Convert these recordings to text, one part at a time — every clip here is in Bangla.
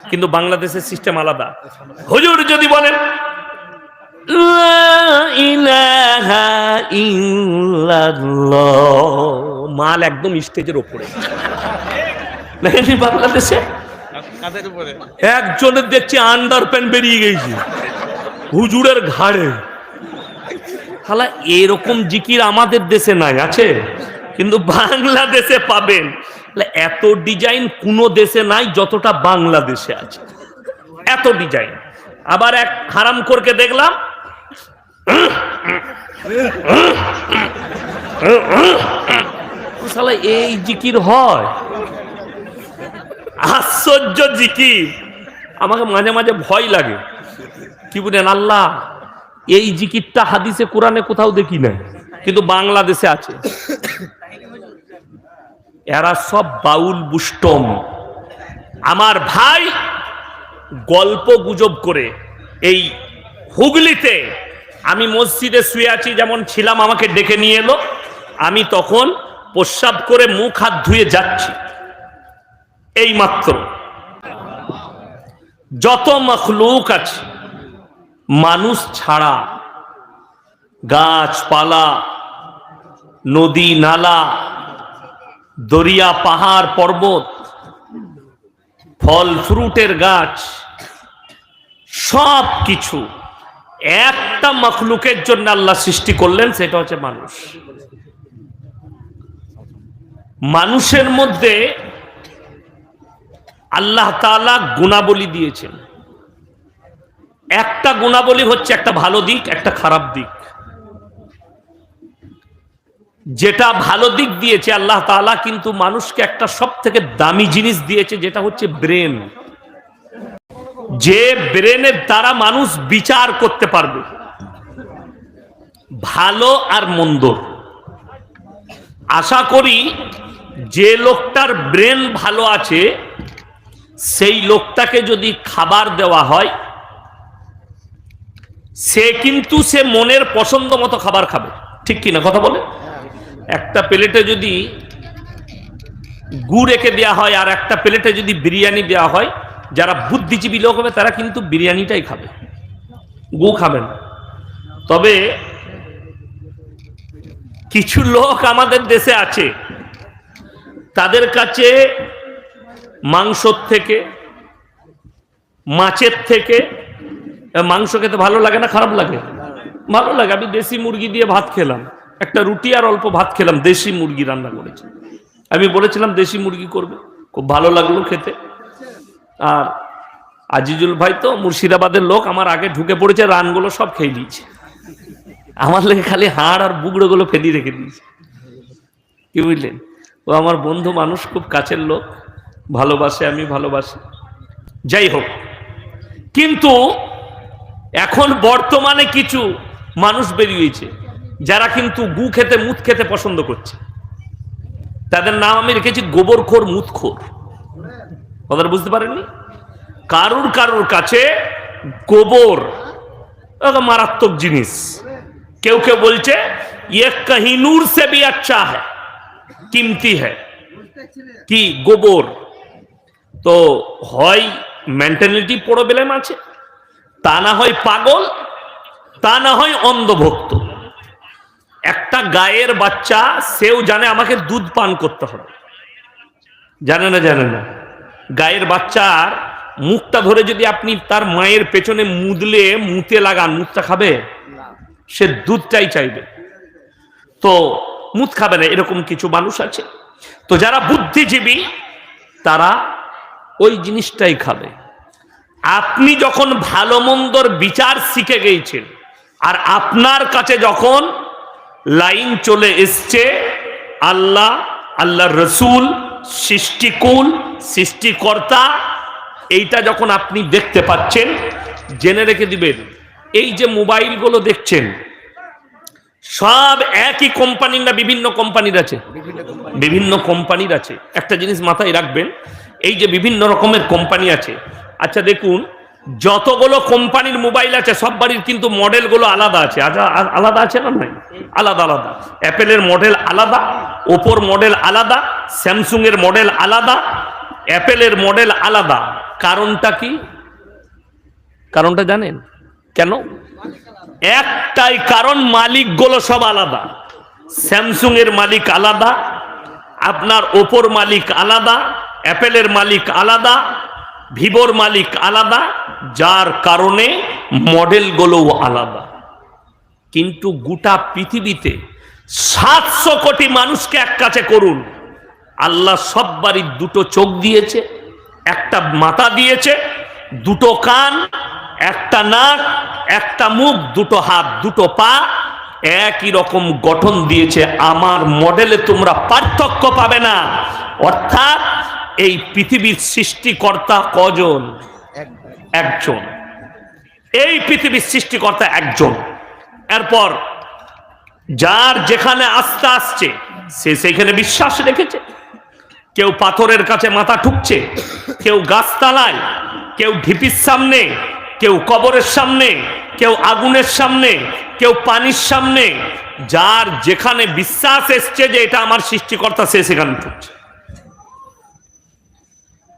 কিন্তু বাংলাদেশের সিস্টেম আলাদা। হুজুর যদি বলেন মাল একদম স্টেজের ওপরে, বাংলাদেশে একজনের দেখছি আন্ডার প্যান্ট বেরিয়ে গেছে হুজুরের ঘাড়ে। শালা এরকম জিকির আমাদের দেশে নাই, আছে কিন্তু বাংলাদেশে পাবেন। এত ডিজাইন কোন দেশে নাই যতটা বাংলাদেশে আছে, এত ডিজাইন। আবার এক হারামখোরকে দেখলাম শালা এই জিকির হয়, আশ্চর্য জিকির। আমাকে মাঝে মাঝে ভয় লাগে, কি বলেন আল্লাহ, এই জিকিরটা হাদিসে কোরআনে কোথাও দেখি না, কিন্তু বাংলাদেশে আছে। এরা সব বাউল বুষ্টম। আমার ভাই গল্প গুজব করে এই হুগলিতে, আমি মসজিদে শুয়ে আছি যেমন ছিলাম, আমাকে ডেকে নিয়ে এলো, আমি তখন প্রস্রাব করে মুখ হাত ধুয়ে যাচ্ছি, এই মাত্র যত মখলুক আছে মানুষ ছাড়া, গাছপালা, নদী নালা, দরিয়া, পাহাড় পর্বত, ফল ফ্রুটের গাছ, সব কিছু একটা মখলুকের জন্য আল্লাহ সৃষ্টি করলেন, সেটা হচ্ছে মানুষ। মানুষের মধ্যে আল্লাহ তাআলা গুণাবলী দিয়েছেন। একটা গুণাবলী হচ্ছে একটা ভালো দিক, একটা খারাপ দিক। যেটা ভালো দিক দিয়েছে আল্লাহ তাআলা, কিন্তু মানুষকে একটা সব থেকে দামি জিনিস দিয়েছে, যেটা হচ্ছে ব্রেন। যে ব্রেনের দ্বারা মানুষ বিচার করতে পারবে ভালো আর মন্দ। আশা করি যে লোকটার ব্রেন ভালো আছে সেই লোকটাকে যদি খাবার দেওয়া হয়, সে কিন্তু সে মনের পছন্দ মতো খাবার খাবে, ঠিক কিনা কথা বলে? একটা প্লেটে যদি গুড় রেখে দেওয়া হয় আর একটা প্লেটে যদি বিরিয়ানি দেওয়া হয়, যারা বুদ্ধিজীবী লোক হবে তারা কিন্তু বিরিয়ানিটাই খাবে, গু খাবেন। তবে কিছু লোক আমাদের দেশে আছে, তাদের কাছে মাংসর থেকে, মাছের থেকে, মাংস খেতে ভালো লাগে না খারাপ লাগে? ভালো লাগে। আমি দেশি মুরগি দিয়ে ভাত খেলাম, একটা রুটি আর অল্প ভাত খেলাম, দেশি মুরগি রান্না করেছে। আমি বলেছিলাম দেশি মুরগি করবে, খুব ভালো লাগলো খেতে। আর আজিজুল ভাই তো মুর্শিদাবাদের লোক, আমার আগে ঢুকে পড়েছে, রানগুলো সব খেয়ে দিয়েছে, আমার লেগে খালি হাড় আর বুগড়োগুলো ফেলি রেখে দিয়েছে। কি বুঝলেন? ও আমার বন্ধু মানুষ, খুব কাছের লোক, ভালোবাসে, আমি ভালোবাসি। যাই হোক, কিন্তু এখন বর্তমানে কিছু মানুষ বেরিয়েছে যারা কিন্তু গু খেতে, মুত খেতে পছন্দ করছে। তাদের নাম আমি রেখেছি গোবরখোর, মুতখোর। কথাটা বুঝতে পারেননি? কারুর কারুর কাছে গোবর মারাত্মক জিনিস। কেউ কেউ বলছে ইয়ে কহিনুর সে ভি আচ্ছা হ্যায়, কিমতি হ্যায়। কি গোবর? তো হয় মেন্টালিটি প্রবলেম আছে, তা না হয় পাগল, তা না হয় অন্ধভক্ত। একটা গায়ের বাচ্চা, সেও জানে আমাকে দুধ পান করতে হবে, জানে না? জানে না? গায়ের বাচ্চার মুখটা ধরে যদি আপনি তার মায়ের পেছনে মুদলে মুতে লাগান, মুতটা খাবে? সে দুধটাই চাইবে, তো মুত খাবে না। এরকম কিছু মানুষ আছে। তো যারা বুদ্ধিজীবী তারা ওই জিনিসটাই খাবে। আপনি যখন ভালো মন্দর বিচার শিখে গেছেন, আর আপনার কাছে যখন লাইন চলে এসছে আল্লাহ, আল্লাহর রসুল, সৃষ্টিকুল, সৃষ্টিকর্তা, এইটা যখন আপনি দেখতে পাচ্ছেন, জেনে রেখে দিবেন, এই যে মোবাইলগুলো দেখছেন সব একই কোম্পানির না বিভিন্ন কোম্পানির আছে? বিভিন্ন কোম্পানির আছে। একটা জিনিস মাথায় রাখবেন, এই যে বিভিন্ন রকমের কোম্পানি আছে, আচ্ছা দেখুন, যতগুলো কোম্পানির মোবাইল আছে সব বাড়ির কিন্তু মডেলগুলো আলাদা আছে। আলাদা আছে না? নাই, আলাদা আলাদা। অ্যাপেলের মডেল আলাদা, ওপোর মডেল আলাদা, স্যামসুং এর মডেল আলাদা, অ্যাপেলের মডেল আলাদা। কারণটা কি? কারণটা জানেন কেন? একটাই কারণ, মালিকগুলো সব আলাদা। স্যামসুং এর মালিক আলাদা, আপনার ওপোর মালিক আলাদা, অ্যাপেলের মালিক আলাদা, ভিভোর মালিক আলাদা, যার কারণে মডেলগুলোও আলাদা। কিন্তু গোটা পৃথিবীতে 700 কোটি মানুষকে এক কাছে করুন, আল্লাহ সব বাড়ির দুটো চোখ দিয়েছে, একটা মাথা দিয়েছে, দুটো কান, একটা নাক, একটা মুখ, দুটো হাত, দুটো পা, একই রকম গঠন দিয়েছে। আমার মডেলে তোমরা পার্থক্য পাবে না। অর্থাৎ এই পৃথিবীর সৃষ্টিকর্তা কজন? একজন। এই পৃথিবীর সৃষ্টিকর্তা একজন। এরপর যার যেখানে আস্থা আসছে সে সেখানে বিশ্বাস রেখেছে। কেউ পাথরের কাছে মাথা ঠুকছে, কেউ গাছতলায়, কেউ ঢিপির সামনে, কেউ কবরের সামনে, কেউ আগুনের সামনে, কেউ পানির সামনে। যার যেখানে বিশ্বাস এসছে যে এটা আমার সৃষ্টিকর্তা, সে সেখানে ঠুকছে।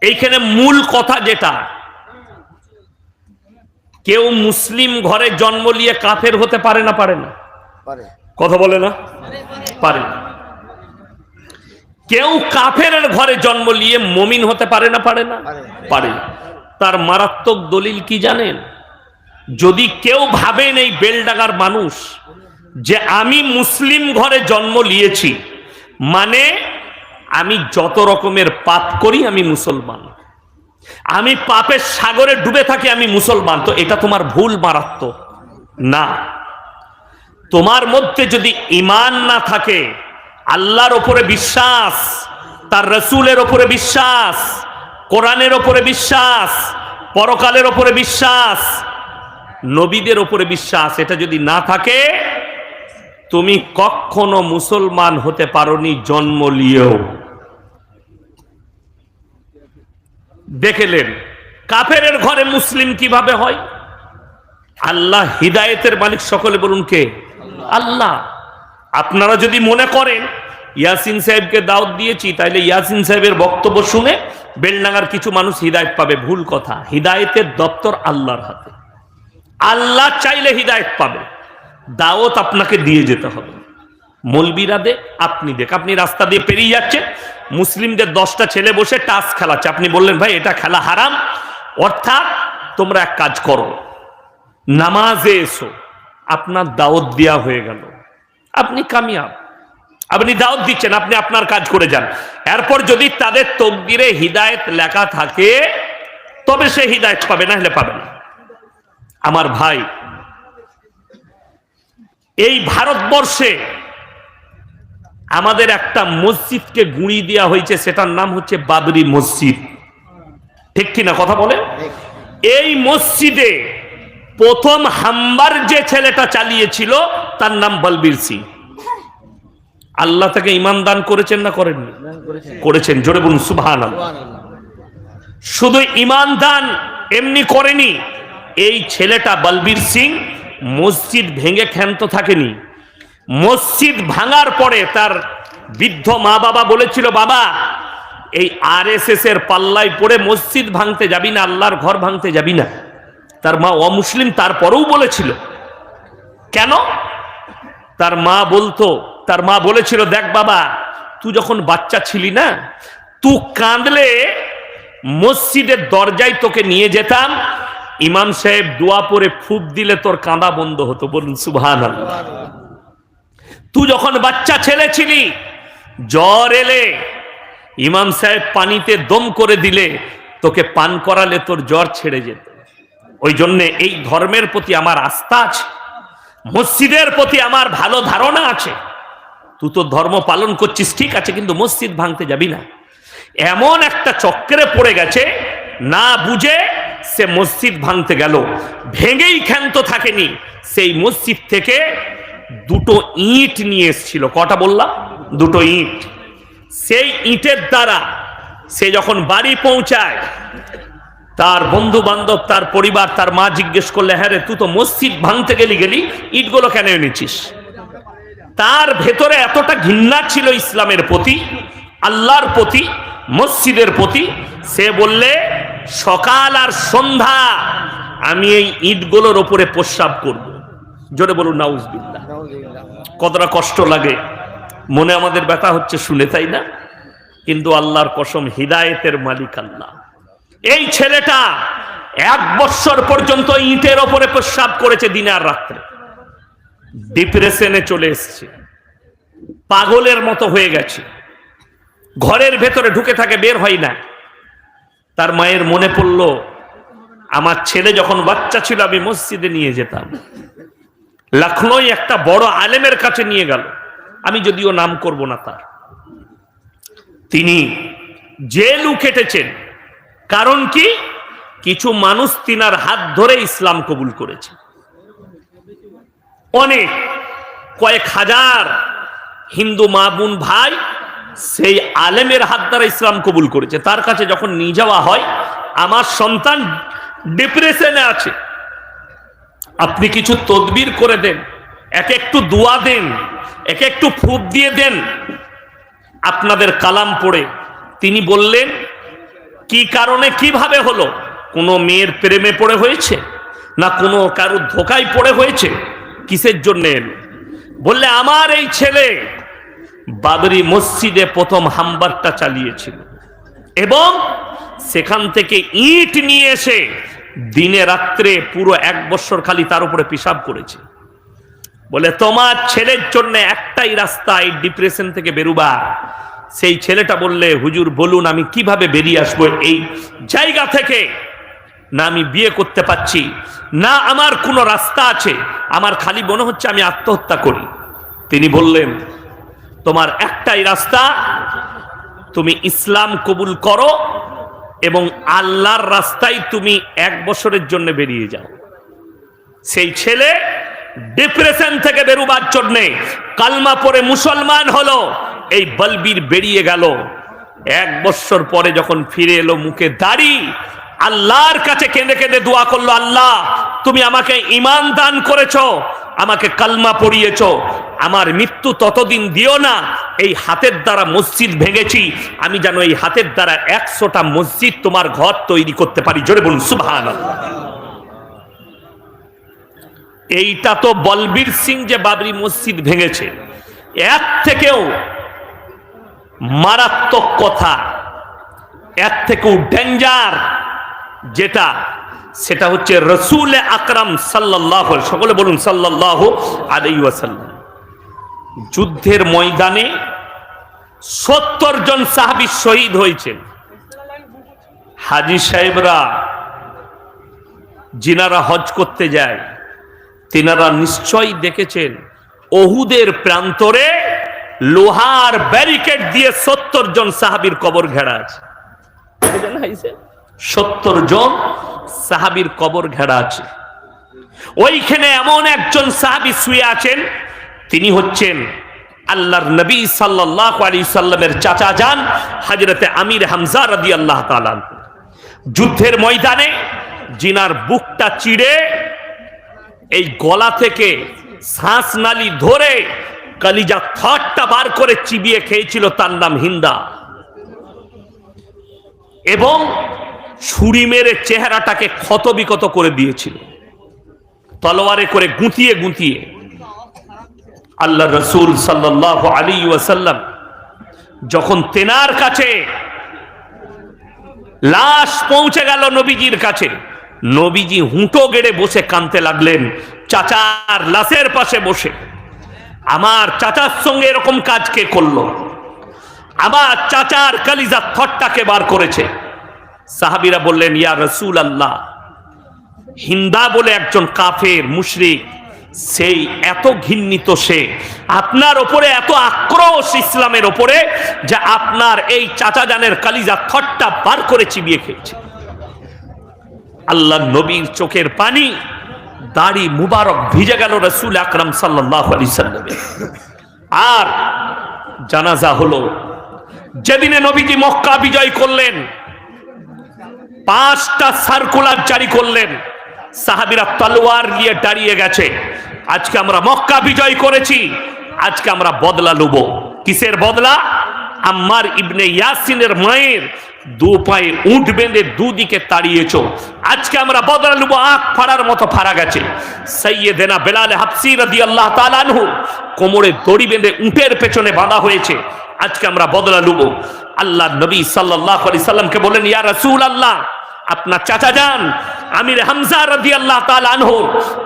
এইখানে মূল কথা যেটা, কেউ মুসলিম ঘরে জন্ম নিয়ে কাফের হতে পারে না? পারে না? কথা বলে না? পারে। কেউ কাফের ঘরে জন্ম নিয়ে মুমিন হতে পারে না? পারে না? পারে। তার মারাত্মক দলিল কি জানেন? যদি কেউ ভাবেন এই বেলডাঙ্গার মানুষ যে আমি মুসলিম ঘরে জন্ম নিয়েছি মানে আমি যত রকমের পাপ করি আমি মুসলমান, আমি পাপের সাগরে ডুবে থাকি আমি মুসলমান, তো এটা তোমার ভুল, মারাত্মক না। তোমার মধ্যে যদি ঈমান না থাকে, আল্লাহর উপরে বিশ্বাস, তার রাসূলের উপরে বিশ্বাস, কোরআনের উপরে বিশ্বাস, পরকালের উপরে বিশ্বাস, নবীদের উপরে বিশ্বাস, এটা যদি না থাকে তুমি কখনো মুসলমান হতে পারোনি জন্ম নিয়েও। দেখলেন কাফেরের ঘরে মুসলিম কিভাবে হয়? আল্লাহ হিদায়েতের মালিক, সকলে বলুন কে? আল্লাহ। আপনারা যদি মনে করেন ইয়াসিন সাহেবকে দাওয়াত দিয়েছি তাইলে ইয়াসিন সাহেবের বক্তব্য শুনে বেলডাঙ্গার কিছু মানুষ হিদায়েত পাবে, ভুল কথা। হিদায়েতের দপ্তর আল্লাহর হাতে। আল্লাহ চাইলে হিদায়েত পাবে, দাওয়াত আপনাকে দিয়ে যেতে হবে। মৌলবীরা দে, আপনি দেখ, আপনি রাস্তা দিয়ে পেরিয়ে যাচ্ছেন, মুসলিমদের 10টা ছেলে বসে টাস খেলাচ্ছে, আপনি বললেন ভাই এটা খেলা হারাম, অর্থাৎ তোমরা এক কাজ করো, নামাজে এসো, আপনার দাওয়াত দেওয়া হয়ে গেল, আপনি কামিয়াব। আপনি দাওয়াত দিচ্ছেন, আপনি আপনার কাজ করে যান। এরপর যদি তাদের তকদিরে হিদায়েত লেখা থাকে তবে সে হিদায়েত পাবে, না হলে পাবে না। আমার ভাই, এই ভারতবর্ষে আমাদের একটা মসজিদকে গুঁড়ি দেওয়া হয়েছে, সেটার নাম হচ্ছে বাবরি মসজিদ, ঠিক কিনা কথা বলে? এই মসজিদে প্রথম হামবার যে ছেলেটা চালিয়েছিল তার নাম বলবীর সিং। আল্লাহ তাকে ঈমান দান করেছেন না করেননি? করেছেন, জোরে বলুন সুবহানাল্লাহ। শুধু ঈমান দান এমনি করেনি, এই ছেলেটা বলবীর সিং মসজিদ ভেঙে ক্ষান্ত থাকেনি। মসজিদ ভাঙার পরে তার বৃদ্ধ মা বাবা বলেছিল, বাবা এই আরএসএস এর পাল্লায় পড়ে মসজিদ ভাঙতে যাবি না, আল্লাহর ঘর ভাঙতে যাবি না। তার মা অমুসলিম, তারপরেও বলেছিল। কেন? তার মা বলেছিল, দেখ বাবা, তুই যখন বাচ্চা ছিলি না, তুই কাঁদলে মসজিদের দরজায় তোকে নিয়ে যেতাম, ইমাম সাহেব দোয়া পড়ে ফুঁক দিলে তোর কাঁদা বন্ধ হতো। বলুন সুবহানাল্লাহ। তুই যখন বাচ্চা ছেলে ছিলি, জ্বর এলে ইমাম সাহেব পানিতে দম করে দিলে, তোকে পান করালে তোর জ্বর ছেড়ে যেত। ওই জন্যে এই ধর্মের প্রতি আমার আস্থা আছে, মসজিদের প্রতি আমার ভালো ধারণা আছে। তুই তো ধর্ম পালন করছিস ঠিক আছে, কিন্তু মসজিদ ভাঙতে যাবি না। এমন একটা চক্রে পড়ে গেছে, না বুঝে সে মসজিদ ভাঙতে গেল, ভেঙেই ক্ষান্ত থাকেনি। সেই মসজিদ থেকে 2টো ইট নিয়ে এসেছিল। কটা বললাম? 2টো ইট। সেই ইটের দ্বারা সে যখন বাড়ি পৌঁছায়, তার বন্ধু বান্ধব, তার পরিবার, তার মা জিজ্ঞেস করলে, হ্যাঁ রে, তুই তো মসজিদ ভাঙতে গেলি, ইটগুলো কেন এনেছিস? তার ভেতরে এতটা ঘৃণা ছিল ইসলামের প্রতি, আল্লাহর প্রতি, মসজিদের প্রতি, সে বললে সকাল আর সন্ধ্যা আমি এই ইটগুলোর ওপরে প্রস্রাব করব। জোরে বলুন নাউজুবিল্লাহ। কতটা কষ্ট লাগে, মনে আমাদের ব্যথা হচ্ছে শুনে, তাই না? কিন্তু আল্লাহর কসম, হিদায়েতের মালিক আল্লাহ। এই ছেলেটা 1 বছর পর্যন্ত ইটের ওপরে প্রস্রাব করেছে দিনে আর রাত্রে। ডিপ্রেশনে চলে এসেছে, পাগলের মতো হয়ে গেছে, ঘরের ভেতরে ঢুকে থাকে, বের হয় না। তার মায়ের মনে পড়ল, আমার ছেলে যখন বাচ্চা ছিল আমি মসজিদে নিয়ে যেতাম, লখনৌ একটা বড় আলেমের কাছে নিয়ে গেল, আমি যদিও নাম করব না তার। তিনি জেলও কেটেছেন। কারণ কি? কিছু মানুষ তিনার হাত ধরে ইসলাম কবুল করেছে। অনেক কয়েক হাজার হিন্দু মা বোন ভাই সেই আলেমের হাত দ্বারা ইসলাম কবুল করেছে। তার কাছে যখন নিয়ে যাওয়া হয়, আমার সন্তান ডিপ্রেশনে আছে, আপনি কিছু তদবির করে দেন, এক একটু দোয়া দেন, এক একটু ফুট দিয়ে দেন আপনাদের কালাম পড়ে। তিনি বললেন, কি কারণে, কিভাবে হলো? কোনো মেয়ের প্রেমে পড়ে হয়েছে, না কোনো কারুর ধোকায় পড়ে হয়েছে, কিসের জন্য এলো? বললে, আমার এই ছেলে বাবরি মসজিদে প্রথম হামবারটা চালিয়েছিল এবং সেখান থেকে ইট নিয়ে এসে দিনে রাত্রে পুরো 1 বছর খালি তার উপরে পেশাব করেছে। বলে, তোমার ছেলের জন্য একটাই রাস্তা এই ডিপ্রেশন থেকে বেরোবা। সেই ছেলেটা বললে, হুজুর বলুন আমি কিভাবে বেরিয়ে আসবো এই জায়গা থেকে? না আমি বিয়ে করতে পারছি, না আমার কোনো রাস্তা আছে, আমার খালি মনে হচ্ছে আমি আত্মহত্যা করি। তিনি বললেন, তোমার একটাই রাস্তা, তুমি ইসলাম কবুল করো এবং আল্লাহর রাস্তায় তুমি 1 বছরের জন্য বেরিয়ে যাও। সেই ছেলে ডিপ্রেশন থেকে বেরোবার জন্য কালমা পড়ে মুসলমান হলো, এই বলবীর বেরিয়ে গেল। 1 বছর পরে যখন ফিরে এলো, মুখে দাড়ি, আল্লাহর কাছে কেঁদে কেঁদে দোয়া করলো, আল্লাহ তুমি আমাকে ঈমান দান করেছো, আমাকে কালমা পড়িয়েছো, আমার মৃত্যু ততদিন দিও না। এই হাতের দ্বারা মসজিদ ভেঙেছি, আমি যেন এই হাতের দ্বারা 100টা মসজিদ তোমার ঘর তৈরি করতে পারি। জোরে বলুন সুবহানাল্লাহ। এইটা তো বলবীর সিং যে বাবরি মসজিদ ভেঙেছে, এর থেকেও মারাত্মক কথা, এর থেকেও ডেঞ্জার যেটা, সেটা হচ্ছে রাসূল আকরাম সাল্লাল্লাহু আলাইহি, সকলে বলুন সাল্লাল্লাহু আলাইহি ওয়াসাল্লাম, যুদ্ধের ময়দানে 70 জন সাহাবী শহীদ হয়েছেন। হাজী সাহেবরা যিনারা হজ করতে যায়, তিনারা নিশ্চয়ই দেখেছেন ওহুদের প্রান্তরে লোহার ব্যারিকেড দিয়ে 70 জন সাহাবীর কবর ঘেরা আছে। 70 জন সাহাবীর কবর ঘেরা আছে। ওইখানে এমন একজন সাহাবী শুয়ে আছেন, তিনি হচ্ছেন আল্লাহর নবী সাল্লাল্লাহু আলাইহি সাল্লামের চাচা যান হযরতে আমির হামজা রাদিয়াল্লাহু তাআলা। যুদ্ধের ময়দানে জিনার বুকটা চিড়ে এই গলা থেকে শ্বাস নালী ধরে কলিজা থটটা বার করে চিবিয়ে খেয়েছিল, তার নাম হিন্দা। এবং ছুরি মেরে চেহারাটাকে ক্ষতবিক্ষত করে দিয়েছিল, তলোয়ারে করে গুঁতিয়ে গুঁতিয়ে। আল্লাহ রাসূল সাল্লাল্লাহু আলাইহি ওয়াসাল্লাম যখন তেনার কাছে লাশ পৌঁছে গেল নবীজির কাছে, নবীজি হুঁটো গেড়ে বসে কাঁদতে লাগলেন, চাচার লাশের পাশে বসে। আমার চাচার সঙ্গে এরকম কাজ কে করলো? আমার চাচার কলিজা থটটাকে বার করেছে। সাহাবীরা বললেন, ইয়া রাসূলুল্লাহ, হিন্দা বলে একজন কাফের মুশরিক, সেই এত ঘৃণিত, সে আপনার ওপরে এত আক্রোশ ইসলামের ওপরে যে আপনার এই চাচা জানের কলিজা থটটা বার করে চিবিয়ে খেয়েছে। আল্লাহ নবীর চোখের পানি, দাড়ি মুবারক ভিজে গেল রাসূল আকরাম সাল্লাল্লাহু আলাইহি সাল্লামের। আর জানাজা হলো। যেদিনে নবীজি মক্কা বিজয় করলেন, 5টা সার্কুলার জারি করলেন, সাহাবীরা তলোয়ার নিয়ে দাঁড়িয়ে গেছে। আজকে আমরা মক্কা বিজয় করেছি, আজকে আমরা বদলা নেব। কিসের বদলা? আম্মার ইবনে ইয়াসিনের মায়ের দু পায়ে উঠ বেঁধে দুদিকে তাড়িয়েছ। আজকে আমরা বদলা নেব, আখ ফাড়ার মতো ফাড়া গেছে। সাইয়েদেনা বেলাল হাবসি রাদিয়াল্লাহু তাআলা আনহু কোমরে দড়ি বেঁধে উটের পেছনে বাঁধা হয়েছে। আজকে আমরা বদলা নেব। আল্লাহ নবী সাল্লাল্লাহু আলাইহি সাল্লামকে বলেন, ইয়া রাসূলুল্লাহ, আপনার চাচা যান আমির হামজা রাদিয়াল্লাহু তাআলা আনহু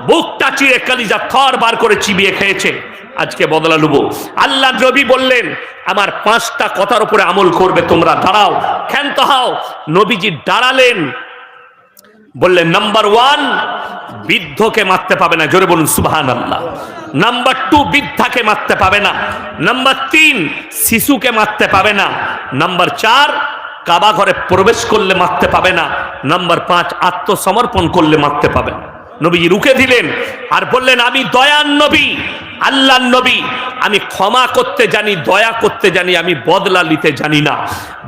বুকটা চিরে কলিজা থর বার করে চিবিয়ে খেয়েছে। আজকে বদলা নেব। আল্লাহ নবী বললেন, আমার 5টা কথার উপরে আমল করবে, তোমরা দাঁড়াও, ক্ষান্ত হও। নবীজি দাঁড়ালেন, বললেন, নাম্বার 1, বৃদ্ধকে মারতে পাবে না, জোরে বলুন সুবহানাল্লাহ। নাম্বার 2, বৃদ্ধাকে মারতে পাবে না। নাম্বার 3, শিশুকে মারতে পাবে না। নাম্বার 4, কাবা ঘরে প্রবেশ করলে মারতে পাবে না। নাম্বার 5, আত্মসমর্পণ করলে মারতে পাবে না। নবীজি রুখে দিলেন আর বললেন, আমি দয়ার নবী, আল্লাহর নবী, আমি ক্ষমা করতে জানি, দয়া করতে জানি, আমি বদলা নিতে জানি না।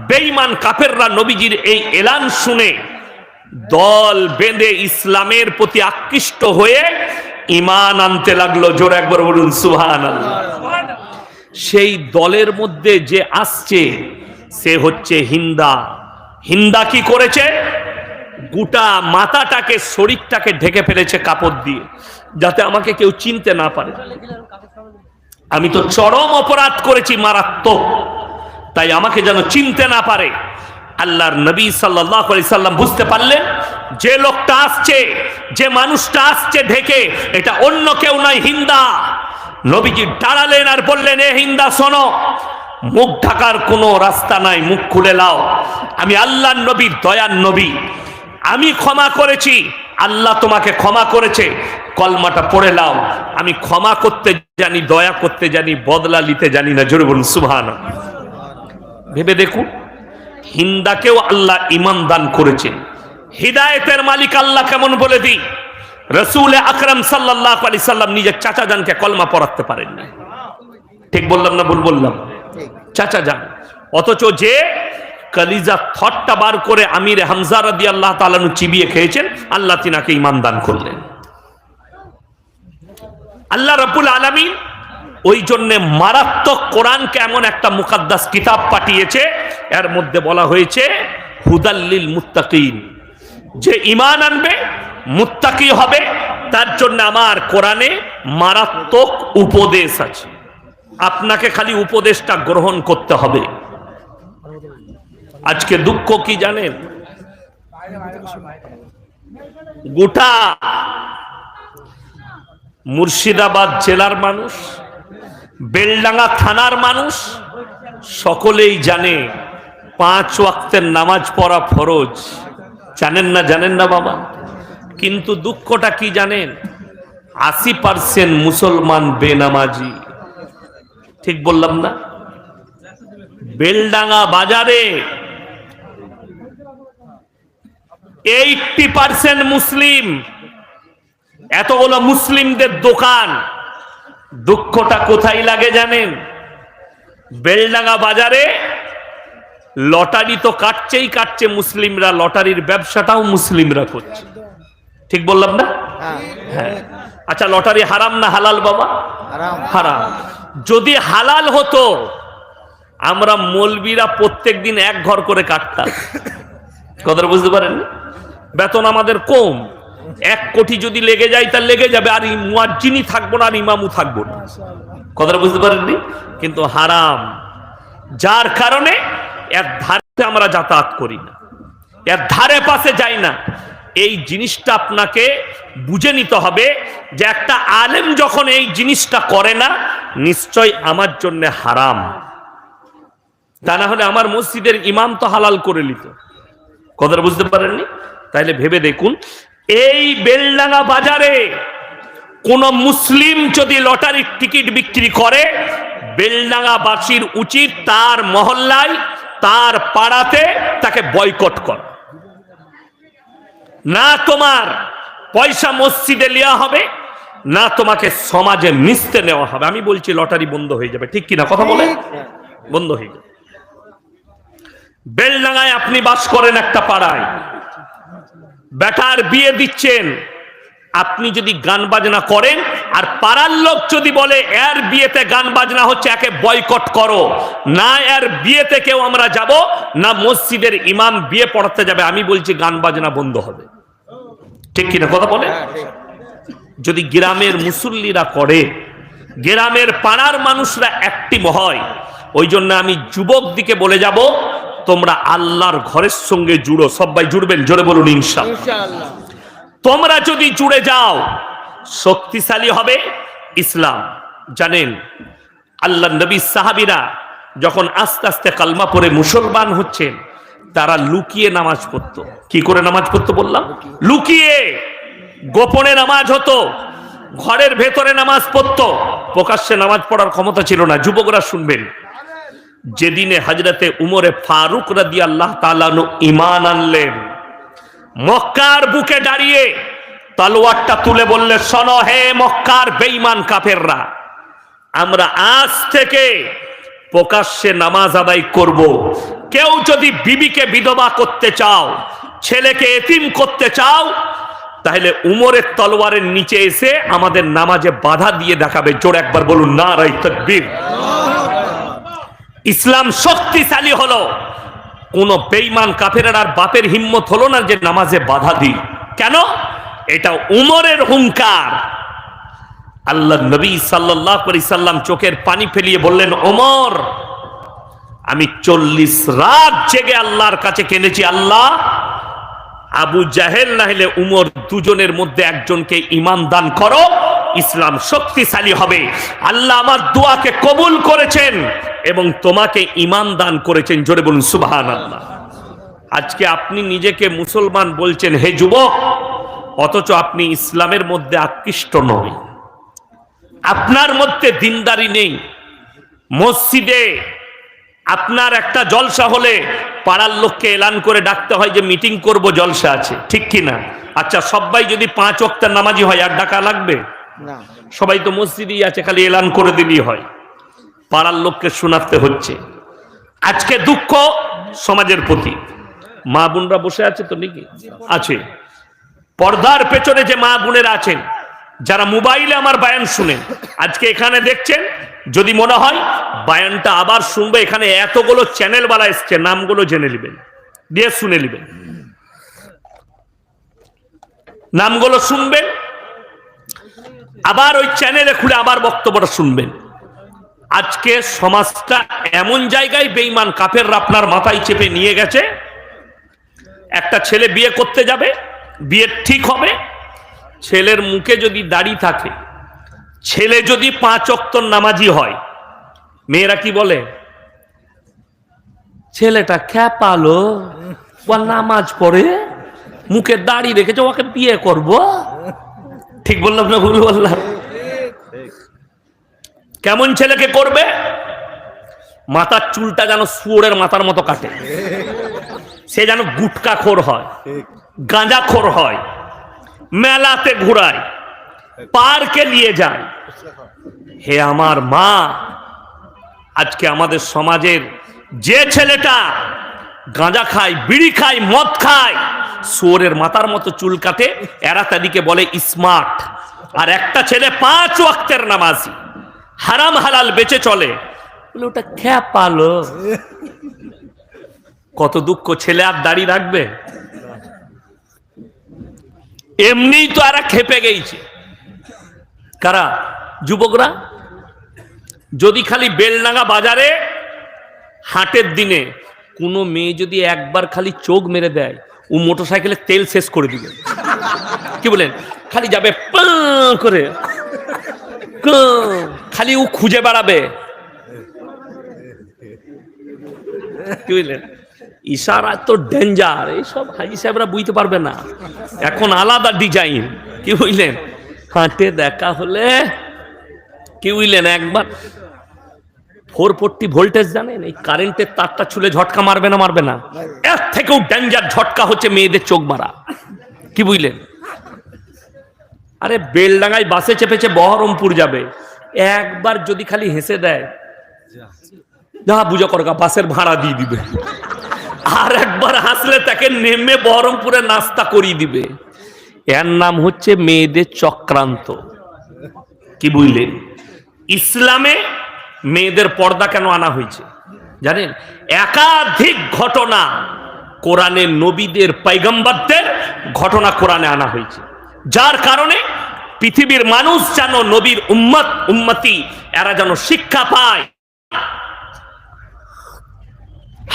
বেঈমান কাফেররা নবীজির এই এলান শুনে দল বেঁধে ইসলামের প্রতি আকৃষ্ট হয়ে ঈমান আনতে লাগলো। জোরে একবার বলুন সুবহানাল্লাহ। সেই দলের মধ্যে যে আসছে সে হচ্ছে হিন্দা। হিন্দা কি করেছে? গোটা মাথাটাকে, শরীরটাকে ঢেকে ফেলেছে কাপড় দিয়ে, যাতে আমাকে কেউ চিনতে না পারে। আমি তো চরম অপরাধ করেছি, মারাত্মক, তাই আমাকে যেন চিনতে না পারে। আল্লাহর নবী সাল্লাল্লাহু আলাইহি সাল্লাম বুঝতে পারলেন, যে লোকটা আসছে, যে মানুষটা আসছে ঢেকে, এটা অন্য কেউ নয়, হিন্দা। নবীজি দাঁড়ালেন আর বললেন, এ হিন্দা শোনো, মুখ ঢাকার কোনো রাস্তা নাই, মুখ খুলে লাও। আমি আল্লাহর নবী, দয়ার নবী, আমি ক্ষমা করেছি, আল্লাহ তোমাকে ক্ষমা করেছে, কলমাটা পড়ে লাও। আমি ক্ষমা করতে জানি, দয়া করতে জানি, বদলা নিতে জানি না। জোরে বলুন সুবহানাল্লাহ। ভেবে দেখুন, হিন্দাকেও আল্লাহ ঈমান দান করেছেন। হিদায়েতের মালিক আল্লাহ কেমন বলে দিই, রাসূল আকরাম সাল্লাল্লাহু আলাইহি সাল্লাম নিজের চাচা জানকে কলমা পড়াতে পারেন না। ঠিক বললাম না ভুল বললাম? চাচা যান, অথচ যে কলিজা থরটা বার করে আমির হামজা রাদিয়াল্লাহু তাআলা আনহু চিবিয়ে খেয়েছেন, আল্লাহ তিনাকে ঈমান দান করলেন। আল্লাহ রাব্বুল আলামিন ওই জন্য মারাত্মক কোরআনকে এমন একটা মুকাদ্দাস কিতাব পাঠিয়েছে, এর মধ্যে বলা হয়েছে হুদাল্লিল মুত্তাকিন। যে ঈমান আনবে, মুত্তাকি হবে, তার জন্য আমার কোরআনে মারাত্মক উপদেশ আছে। আপনাকে খালি উপদেশটা গ্রহণ করতে হবে। আজকে দুঃখ কি জানেন, গোটা মুর্শিদাবাদ জেলার মানুষ, বেলডাঙ্গা থানার মানুষ সকলেই জানে 5 ওয়াক্তের নামাজ পড়া ফরজ। জানেন না? জানেন না বাবা? কিন্তু দুঃখটা কি জানেন, 80% মুসলমান বেনামাজি। ঠিক বললাম না? বেলডাঙ্গা বাজারে 80% মুসলিম, এতগুলো মুসলিমদের দোকান। দুঃখটা কোথায় লাগে জানেন? বেলডাঙ্গা বাজারে লটারি তো কাটছেই কাটছে মুসলিমরা, লটারির ব্যবসাটাও মুসলিমরা করছে। ঠিক বললাম না? হ্যাঁ। আচ্ছা, লটারি হারাম না হালাল বাবা? হারাম। যদি হালাল হতো, আমরা মৌলবীরা প্রত্যেকদিন 1 ঘর করে কাটতাম। কথাটা বুঝতে পারেন? বেতন আমাদের কম, 1 কোটি যদি লেগে যায় তা লেগে যাবে, আর মুয়াজ্জিনই থাকবো না, আর ইমামও থাকবো না। কথাটা বুঝতে পারেননি? কিন্তু হারাম, যার কারণে এর ধারে আমরা যাতায়াত করি না, এর ধারে পাশে যাই না। এই জিনিসটা আপনাকে বুঝে নিতে হবে যে একটা আলেম যখন এই জিনিসটা করে না, নিশ্চয় আমার জন্য হারাম। তা না হলে আমার মসজিদের ইমাম তো হালাল করে নিত। কথাটা বুঝতে পারেননি? তাইলে ভেবে দেখুন, এই বেলডাঙ্গা বাজারে কোন মুসলিম যদি লটারির টিকিট বিক্রি করে, বেলডাঙ্গাবাসীর উচিত তার মহল্লায়, তার পাড়াতে তাকে বয়কট কর। না তোমার পয়সা মসজিদে নেওয়া হবে, না তোমাকে সমাজে মিশতে নেওয়া হবে। আমি বলছি লটারি বন্ধ হয়ে যাবে। ঠিক কিনা কথা বলে? বন্ধ হয়ে যাবে। বেলডাঙ্গায় আপনি বাস করেন একটা পাড়ায়, বেটার বিয়ে দিচ্ছেন, আপনি যদি গান বাজনা করেন, আর পাড়ার লোক যদি বলে এর বিয়েতে গান বাজনা হচ্ছে, একে বয়কট করো, না এর বিয়েতে কেউ আমরা যাব না, মসজিদের ইমাম বিয়ে পড়াতে যাবে, আমি বলছি গান বাজনা বন্ধ হবে। ঠিক কিনা কথা বলে? যদি গ্রামের মুসল্লিরা করে, গ্রামের পাড়ার মানুষরা অ্যাক্টিভ হয়, ওই জন্য আমি যুবক দিকে বলে যাব, তোমরা আল্লাহর ঘরের সঙ্গে জুড়ো। সবাই জুড়বেন? জোরে বলুন ইনশাআল্লাহ। তোমরা যদি জুড়ে যাও, শক্তিশালী হবে ইসলাম। জানেন, আল্লাহ নবী সাহাবীরা যখন আস্তে আস্তে কালমা পড়ে মুসলমান হচ্ছেন, তারা লুকিয়ে নামাজ পড়তো। কি করে নামাজ পড়তো বললাম? লুকিয়ে, গোপনে নামাজ হতো, ঘরের ভেতরে নামাজ পড়তো। প্রকাশ্যে নামাজ পড়ার ক্ষমতা ছিল না। যুবকরা শুনবেন, যেদিনে হযরতে উমরে ফারুক রাদিয়াল্লাহু তাআলা ঈমান আনলেন, মক্কার বুকে দাঁড়িয়ে তলোয়ারটা তুলে বললে, শোনো হে মক্কার বেঈমান কাফেররা, আমরা আজ থেকে প্রকাশ্যে নামাজ আদায় করব। কেউ যদি বিবিকে বিধবা করতে চাও, ছেলেকে এতিম করতে চাও, তাহলে উমরের তলোয়ারের নিচে এসে আমাদের নামাজে বাধা দিয়ে দেখাবে। জোরে একবার বলুন নারায়ে তাকবীর। ইসলাম শক্তিশালী হলো। কোন বেঈমান কাফেরের আর বাপের হিম্মত হলো না যে নামাজে বাধা দিই। কেন? এটা উমরের হুঙ্কার। আল্লাহ নবী সাল্লাল্লাহু আলাইহি সাল্লাম চোখের পানি ফেলিয়ে বললেন, ওমর, আমি 40 রাত জেগে আল্লাহর কাছে কেঁদেছি, আল্লাহ, আবু জাহেল না হলে উমর, দুজনের মধ্যে একজনকে ঈমান দান করো, ইসলাম শক্তিশালী হবে। আল্লাহ আমার দোয়াকে কবুল করেছেন এবং তোমাকে ঈমান দান করেছেন। জোরে বলুন সুবহানাল্লাহ। আজকে আপনি নিজেকে মুসলমান বলছেন, হে যুবক, অথচ আপনি ইসলামের মধ্যে আকৃষ্ট নয়, আপনার মধ্যে দিনদারি নেই। মসজিদে আপনার একটা জলসা হলে পাড়ার লোককে এলান করে ডাকতে হয় যে মিটিং করব, জলসা আছে, ঠিক কিনা? আচ্ছা, সবাই যদি 5 ওয়াক্তের নামাজি হয়, আর ডাকা লাগবে না? সবাই তো মসজিদেই আছে, খালি এলান করে দিলেই হয়। পাড়ার লোককে শোনাতে হচ্ছে। আজকে দুঃখ সমাজের প্রতি। মা বোনরা বসে আছে তো নাকি? আছে। পর্দার পেছনে যে মা বোনেরা আছেন, যারা মোবাইলে আমার বায়ান শুনেন, আজকে এখানে দেখছেন, যদি মনে হয় বায়ানটা আবার শুনবে, এখানে এতগুলো চ্যানেলওয়ালা এসছে, নামগুলো জেনে নেবেন, দিয়ে শুনে নেবেন, নামগুলো শুনবেন, আবার ওই চ্যানেলে খুলে আবার বক্তব্যটা শুনবেন। আজকে সমাজটা এমন জায়গায় বেঈমান কাফেররা আপনার মাথায় চেপে নিয়ে গেছে। একটা ছেলে বিয়ে করতে যাবে, বিয়ে ঠিক হবে, ছেলের মুখে যদি দাড়ি থাকে, ছেলে যদি 5 ওয়াক্ত নামাজি হয়, মেয়েরা কি বলে? ছেলেটা খ্যাপালো, ও নামাজ পড়ে, মুখে দাড়ি রেখেছে, ওকে বিয়ে করব। ঠিক বললাম না ভুল বললাম? কেমন ছেলেকে করবে? মাথার চুলটা যেন শুয়োরের মাথার মতো কাটে, সে যেন গুটকাখোর হয়, গাঁজাখোর হয়, মেলাতে ঘুরায়, পার্কে নিয়ে যায়। হে আমার মা, আজকে আমাদের সমাজের যে ছেলেটা গাঁজা খায়, বিড়ি খায়, মদ খায়, শুয়োরের মাথার মতো চুল কাটে, এরা তাদেরকে বলে স্মার্ট। আর একটা ছেলে 5 ওয়াক্তের নামাজি, হারাম হালাল বেঁচে চলে, বলে ওটা খ্যাপালো। কত দুঃখ! ছেলে আর দাড়ি রাখবে? এমনি তো এরা খেপে গেছে। কারা? যুবকরা। যদি খালি বেলডাঙ্গা বাজারে হাটের দিনে কোনো মেয়ে যদি একবার খালি চোখ মেরে দেয়, ও মোটরসাইকেলে তেল শেষ করে দিবে। কি বলেন? খালি যাবে করে, খালি ও খুঁজে বেড়াবে। কি বুঝলেন? ইশারা তো ডেঞ্জার, এইসব হাজি সাহেবরা বুঝতে পারবে না। এখন আলাদা ডিজাইন। কি বুঝলেন? হাটে দেখা হলে, কি বুঝলেন, একবার 440 ভোল্টেজ জানেন, এই কারেন্টের তারটা ছুলে ঝটকা মারবে না? মারবে না? এর থেকেও ডেঞ্জার ঝটকা হচ্ছে মেয়েদের চোখ মারা। কি বুঝলেন? আরে বেলডাঙ্গায় বাসে চেপেছে, বহরমপুর যাবে, একবার যদি খালি হেসে দেয়, যা বুঝা করগা, বাসের ভাড়া দিয়ে দিবে। আর একবার হাসলে তাকে নেমে বহরমপুরে নাস্তা করিয়ে দিবে। এর নাম হচ্ছে মেয়েদের চক্রান্ত। কি বুঝলেন? ইসলামে মেয়েদের পর্দা কেন আনা হয়েছে জানেন? একাধিক ঘটনা কোরআনে, নবীদের, পয়গম্বরদের ঘটনা কোরআনে আনা হয়েছে, যার কারণে পৃথিবীর মানুষ যেন নবীর উম্মতি এরা যেন শিক্ষা পায়।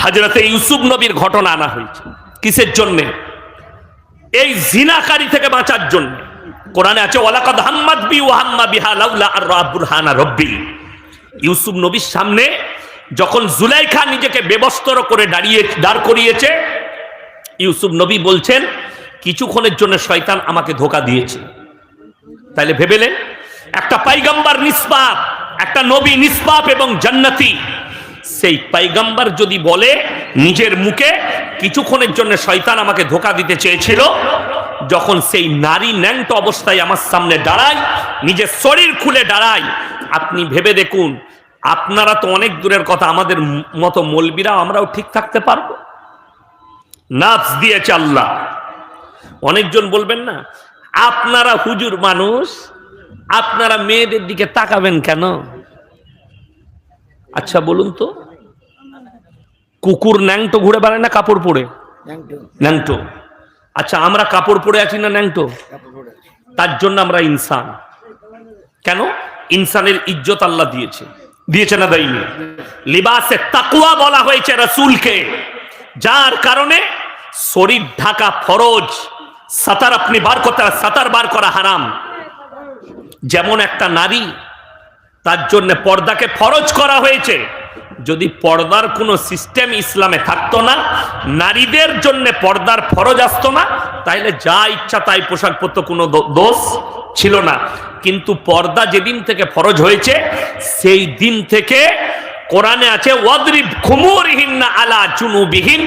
হযরতে ইউসুফ নবীর ঘটনা আনা হয়েছে কিসের জন্য? এই জিনাকারী থেকে বাঁচার জন্য। কোরআনে আছে ওয়ালাকাদ হাম্মাত বি ওয়া হাম্মা বিহা লাউলা আর বুরহানা রাব্বি। ইউসুফ নবীর সামনে যখন জুলাইখা নিজেকে বেবস্ত্র করে দাঁড় করিয়েছে, ইউসুফ নবী বলছেন কিছুক্ষণের জন্য শয়তান আমাকে ধোঁকা দিয়েছে। তাইলে ভেবেলেন, একটা পয়গম্বর নিষ্পাপ, একটা নবী নিষ্পাপ এবং জান্নাতি, সেই পয়গম্বর যদি বলে নিজের মুখে কিছুক্ষণের জন্য শয়তান আমাকে ধোঁকা দিতে চেয়েছিল, যখন সেই নারী ন্যাংট অবস্থায় আমার সামনে দাঁড়ায়, নিজের শরীর খুলে দাঁড়ায়, আপনি ভেবে দেখুন, আপনারা তো অনেক দূরের কথা, আমাদের মতো মৌলবীরা আমরাও ঠিক থাকতে পারবো? নাফস দিয়েছে আল্লাহ। অনেকজন বলবেন না, আপনারা হুজুর মানুষ, আপনারা মেয়েদের দিকে তাকাবেন কেন? আচ্ছা বলুন তো, কুকুর ন্যাংটো ঘুরে বেড়ায় না কাপড় পরে? ন্যাংটো। আচ্ছা আমরা কাপড় পরে আছি না ন্যাংটো? তার জন্য আমরা ইনসান। কেন? ইনসানের ইজ্জত আল্লাহ দিয়েছে না দেয়নি? লিবাসে তাকওয়া বলা হয়েছে রাসূলকে, যার কারণে শরীর ঢাকা ফরজ, সাতার আপনি সাতার বার করা হারাম। যেমন একটা নারী, তার জন্য পর্দাকে ফরজ করা হয়েছে। যদি পর্দার কোনো সিস্টেম ইসলামে থাকতো না, নারীদের জন্য পর্দার ফরজ আসতো না, তাইলে যা ইচ্ছা তাই পোশাক পরতো, কোনো দোষ ছিল না। কিন্তু পর্দা যেদিন থেকে ফরজ হয়েছে, সেই দিন থেকে কোরআনে আছে ওয়াদরিব খুমুরিহিন্না আলা জুনুবিহিন,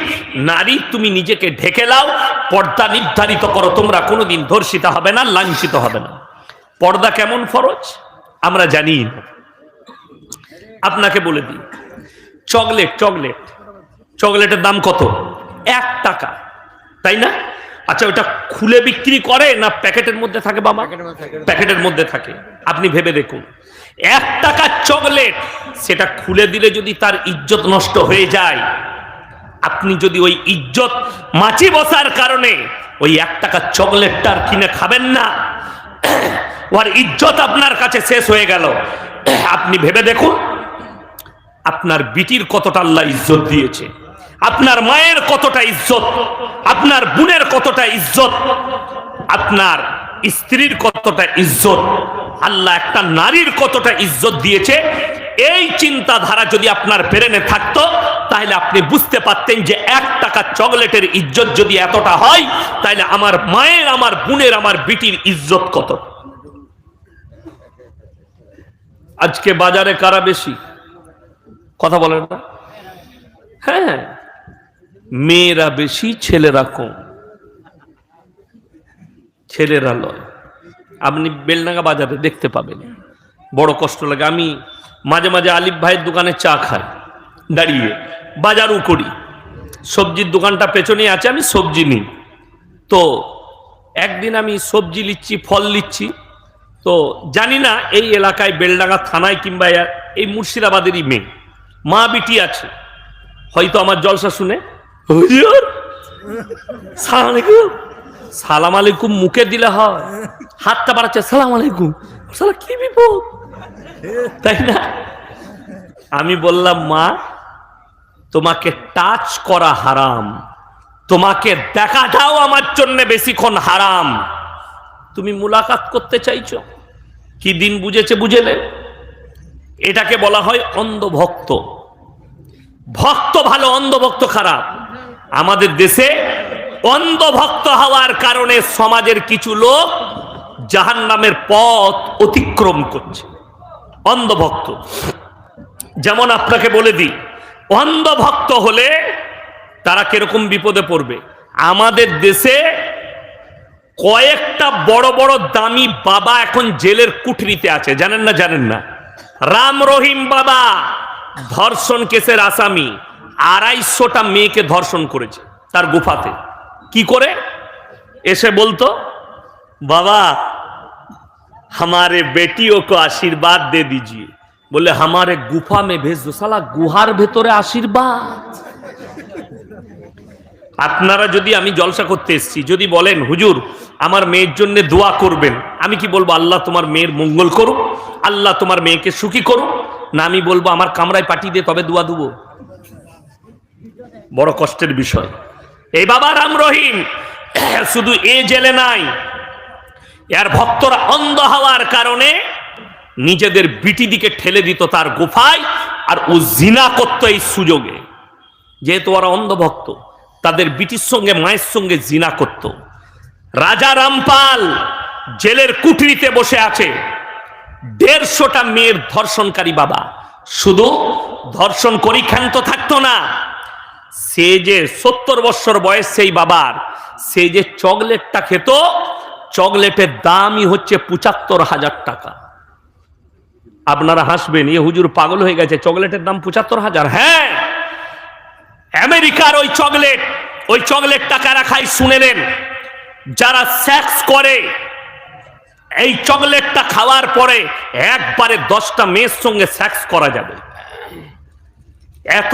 নারী তুমি নিজেকে ঢেকে লাও, পর্দা নির্ধারিত করো, তোমরা কোনোদিন ধর্ষিত হবে না, লাঞ্ছিত হবে না। পর্দা কেমন ফরজ আমরা জানি। আপনাকে বলে দিই, চকলেটের দাম কত? 1 টাকা, তাই না? আচ্ছা ওটা খুলে বিক্রি করে না প্যাকেটের মধ্যে থাকে? বাবা প্যাকেটের মধ্যে থাকে। আপনি ভেবে দেখুন, 1 টাকার চকলেট, সেটা খুলে দিলে যদি তার ইজ্জত নষ্ট হয়ে যায়, আপনি যদি ওই ইজ্জত মাছি বসার কারণে ওই 1 টাকার চকলেটটা আর কিনে খাবেন না, ওর ইজ্জত আপনার কাছে শেষ হয়ে গেল। আপনি ভেবে দেখুন, আপনার বিটির কতটা আল্লাহ ইজ্জত দিয়েছে, আপনার মায়ের কতটা ইজ্জত, আপনার বোনের কতটা ইজ্জত, আপনার স্ত্রীর কতটা ইজ্জত, আল্লাহ একটা নারীর কতটা ইজ্জত দিয়েছে। এই চিন্তাধারা যদি আপনার ব্রেনে থাকতো, তাহলে আপনি বুঝতে পারতেন যে 1 টাকা চকলেটের ইজ্জত যদি এতটা হয়, তাহলে আমার মায়ের, আমার বোনের, আমার বিটির ইজ্জত কত। আজকে বাজারে কারা বেশি? কথা বলেন না? হ্যাঁ, মেয়েরা বেশি, ছেলেরা কম। ছেলেরা লয়। আপনি বেলডাঙ্গা বাজারে দেখতে পাবেন, বড় কষ্ট লাগে। আমি মাঝে মাঝে আলিফ ভাইয়ের দোকানে চা খাই, দাঁড়িয়ে বাজারও করি। সবজির দোকানটা পেছনে আছে, আমি সবজি নিই। তো একদিন আমি সবজি নিচ্ছি, ফল নিচ্ছি, তো জানি না এই এলাকায় বেলডাঙ্গা থানায় কিংবা এই মুর্শিদাবাদেরই মেয়ে, মা বিটি আছে, হয়তো আমার জলসা শুনে হুজুর সালাম আলাইকুম, সালাম আলাইকুম মুখে দিলে হয়, হাতটা বাড়াচ্ছে সালাম আলাইকুম, সালা কি বিপদ, তাই না? আমি বললাম, মা তোমাকে টাচ করা হারাম, তোমাকে দেখাটাও আমার জন্য বেশিক্ষণ হারাম। তুমি মুলাকাত করতে চাইছো, কি দিন বুঝেছে বুঝেলে? এটাকে বলা হয় অন্ধভক্ত। ভক্ত ভালো, অন্ধভক্ত খারাপ। আমাদের দেশে অন্ধভক্ত হওয়ার কারণে সমাজের কিছু লোক জাহান্নামের পথ অতিক্রম করছে। অন্ধভক্ত যেমন আপনাকে বলে দিই, অন্ধভক্ত হলে তারা কিরকম বিপদে পড়বে। আমাদের দেশে কয়েকটা বড় বড় দামি বাবা এখন জেলের কুঠরিতে আছে, জানেন না? জানেন না? রাম রহিম বাবা ধর্ষণ কেসের আসামি, 250টা মেয়েকে ধর্ষণ করেছে তার গুফাতে। কি করে? এসে বলতো, বাবা हमारे बेटियों को आशीर्वाद दे दीजिए। बोले हमारे गुफा में भेज दो। साला गुहार ভেতরে আশীর্বাদ। আপনারা যদি, আমি জলসা করতে এসেছি, যদি বলেন হুজুর আমার মেয়ের জন্য দোয়া করবেন, আমি কি বলবো আল্লাহ তোমার মেয়ের মঙ্গল করুক, আল্লাহ তোমার মেয়েকে সুখী করুক? না আমি বলবো আমার কামরায় পাঠিয়ে দিয়ে তবে দোয়া দেবো? বড় কষ্টের বিষয়। এই বাবা রাম রহিম শুধু এ জেলে নাই, এর ভক্তরা অন্ধ হওয়ার কারণে নিজেদের বিটি দিকে ঠেলে দিত তার গুফায়, আর ও জিনা করতো এই সুযোগে। যেহেতু ওরা অন্ধ ভক্ত, তাদের বিটির সঙ্গে মায়ের সঙ্গে জিনা করত। রাজা রামপাল জেলের কুঠরিতে বসে আছে, 150টা মেয়ের ধর্ষণকারী বাবা। শুধু ধর্ষণ করি ক্ষান্ত থাকতো না, সে যে 70 বছর বয়স সেই বাবার, সে যে চকলেটটা খেত, চকলেটের দামই হচ্ছে 75,000 টাকা। আপনারা হাসবেন, এ হুজুর পাগল হয়ে গেছে, চকলেটের দাম 75,000? হ্যাঁ, আমেরিকার ওই চকলেটটা কারা খায় শুনে নেন। যারা সেক্স করে, এই চকলেটটা খাওয়ার পরে একবারে 10টা মেয়ের সঙ্গে সেক্স করা যাবে, এত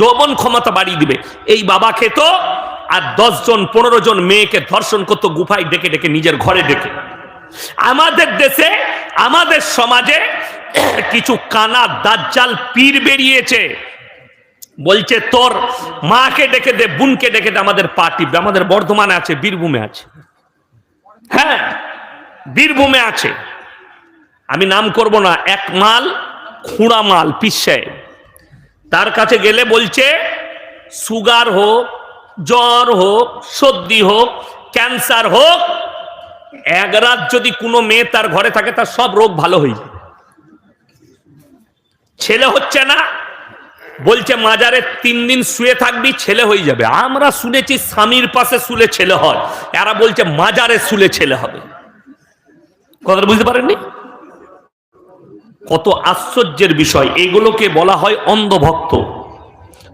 যৌবন ক্ষমতা বাড়িয়ে দিবে। এই বাবা খেত আর 10 জন 15 জন মেয়েকে ধর্ষণ করতো গুফায় ডেকে ডেকে, নিজের ঘরে ডেকে। আমাদের দেশে, আমাদের সমাজে কিছু কানা দাজ্জাল পীর বেরিয়েছে, বলছে তোর মাকে ডেকে দে, বোনকে ডেকে দে, আমাদের পার্টি। আমাদের বর্ধমানে আছে, বীরভূমে আছে। হ্যাঁ, বীরভূমে আছে, আমি নাম করব না। এক মাল খুঁড়া মাল পিসায়, তার কাছে গেলে বলছে সুগার হোক, জ্বর হোক, সর্দি হোক, ক্যান্সার হোক, এক রাত যদি কোনো মেয়ে তার ঘরে থাকে তার সব রোগ ভালো হয়ে যায়। ছেলে হচ্ছে না, বলছে মাজারে 3 দিন শুয়ে থাকবি, ছেলে হয়ে যাবে। আমরা শুনেছি স্বামীর পাশে শুলে ছেলে হয়, এরা বলছে মাজারে শুলে ছেলে হবে। কথা বুঝতে পারেননি? কত আশ্চর্যের বিষয়। এগুলোকে বলা হয় অন্ধভক্ত।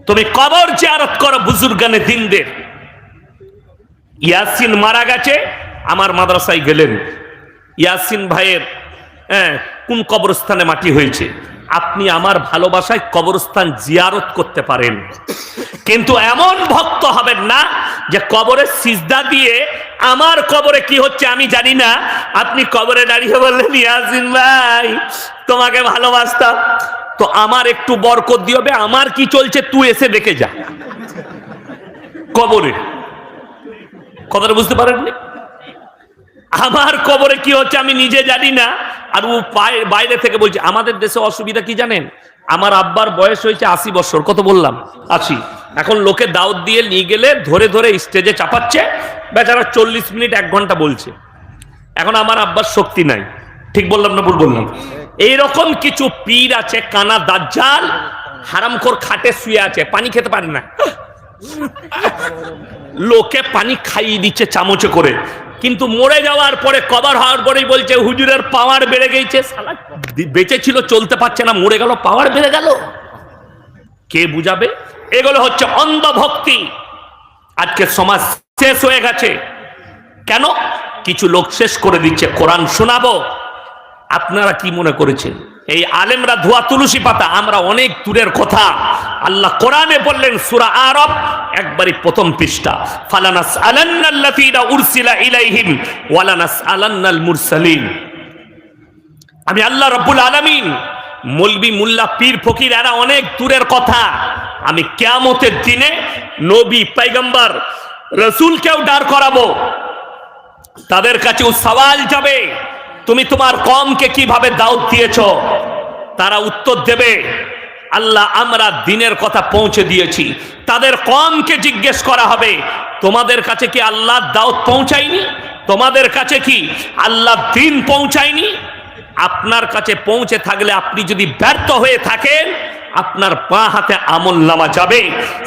তুমি কবর জিয়ারত করো বুজুর্গানে দিনদের। ইয়াসিন মারা গেছে, আমার মাদ্রাসায় গেলেন, ইয়াসিন ভাইয়ের কোন কবরস্থানে মাটি হয়েছে, আপনি আমার ভালোবাসায় কবরস্থান জিয়ারত করতে পারেন, কিন্তু এমন ভক্ত হবেন না যে কবরে সিজদা দিয়ে আমার কবরে কি হচ্ছে আমি জানি না, আপনি কবরে দাঁড়িয়ে বললেন ইয়াসিন ভাই তোমাকে ভালোবাসতাম, তো আমার একটু বরকত দিবে, আমার কি চলছে তুই এসে দেখে যা কবরে। কথাটা বুঝতে পারেননি? আমার কবরে কি হচ্ছে আমি নিজে জানি না, আর ও বাইরে থেকে বলছে। আমাদের দেশে অসুবিধা কি জানেন, আমার আব্বার বয়স হয়েছে 80 বছর, কত বললাম 80। এখন লোকে দাওয়াত দিয়ে নিয়ে গেলে ধরে ধরে স্টেজে চাপাচ্ছে, বেচারা 40 মিনিট 1 ঘন্টা বলছে। এখন আমার আব্বার শক্তি নাই, ঠিক বললাম না ভুল বললাম? এইরকম কিছু পীর আছে, কানা দাজ্জাল, হারামখোর, খাটে শুয়ে আছে, পানি খেতে পারে না, লোকে পানি খাইয়ে দিচ্ছে চামচে করে, কিন্তু মরে যাওয়ার পরে, কবর হওয়ার পরেই বলছে হুজুরের পাওয়ার বেড়ে গেছে। শালা বেঁচে ছিল, চলতে পারছে না, মরে গেল, পাওয়ার বেড়ে গেল। কে বুঝাবে? এগুলো হচ্ছে অন্ধভক্তি। আজকে সমাজ শেষ হয়ে গেছে। কেন? কিছু লোক শেষ করে দিচ্ছে। কোরআন শোনাবো, আপনারা কি মনে করেছেন এই আলেমরা ধোয়া তুলসী পাতা? আমরা অনেক দূরের কথা। আল্লাহ কোরআনে বললেন, সূরা আরাফ একবারই প্রথম পৃষ্ঠা, ফালানাসআলান্নাল্লাযীনা উরসিলা ইলাইহিম ওয়ালানাসআলান্নাল মুরসালিন। আমি আল্লাহ রাব্বুল আলামিন, মৌলবি মোল্লা পীর ফকির এরা অনেক দূরের কথা। আমি কিয়ামতের দিনে নবী পয়গম্বর রাসূলকেও দাঁড় করাবো, তাদের কাছেও সওয়াল যাবে, তুমি তোমার কওমকে কিভাবে দাওয়াত দিয়েছো? তারা উত্তর দেবে, আল্লাহ আমরা দ্বীনের কথা পৌঁছে দিয়েছি। তাদের কওমকে জিজ্ঞেস করা হবে, তোমাদের কাছে কি আল্লাহ দাওয়াত পৌঁছায়নি? তোমাদের কাছে কি আল্লাহ দ্বীন পৌঁছায়নি? আপনার কাছে পৌঁছে থাকলে, আপনি যদি ব্যর্থ হয়ে থাকেন, আপনার বাঁ হাতে আমলনামা যাবে।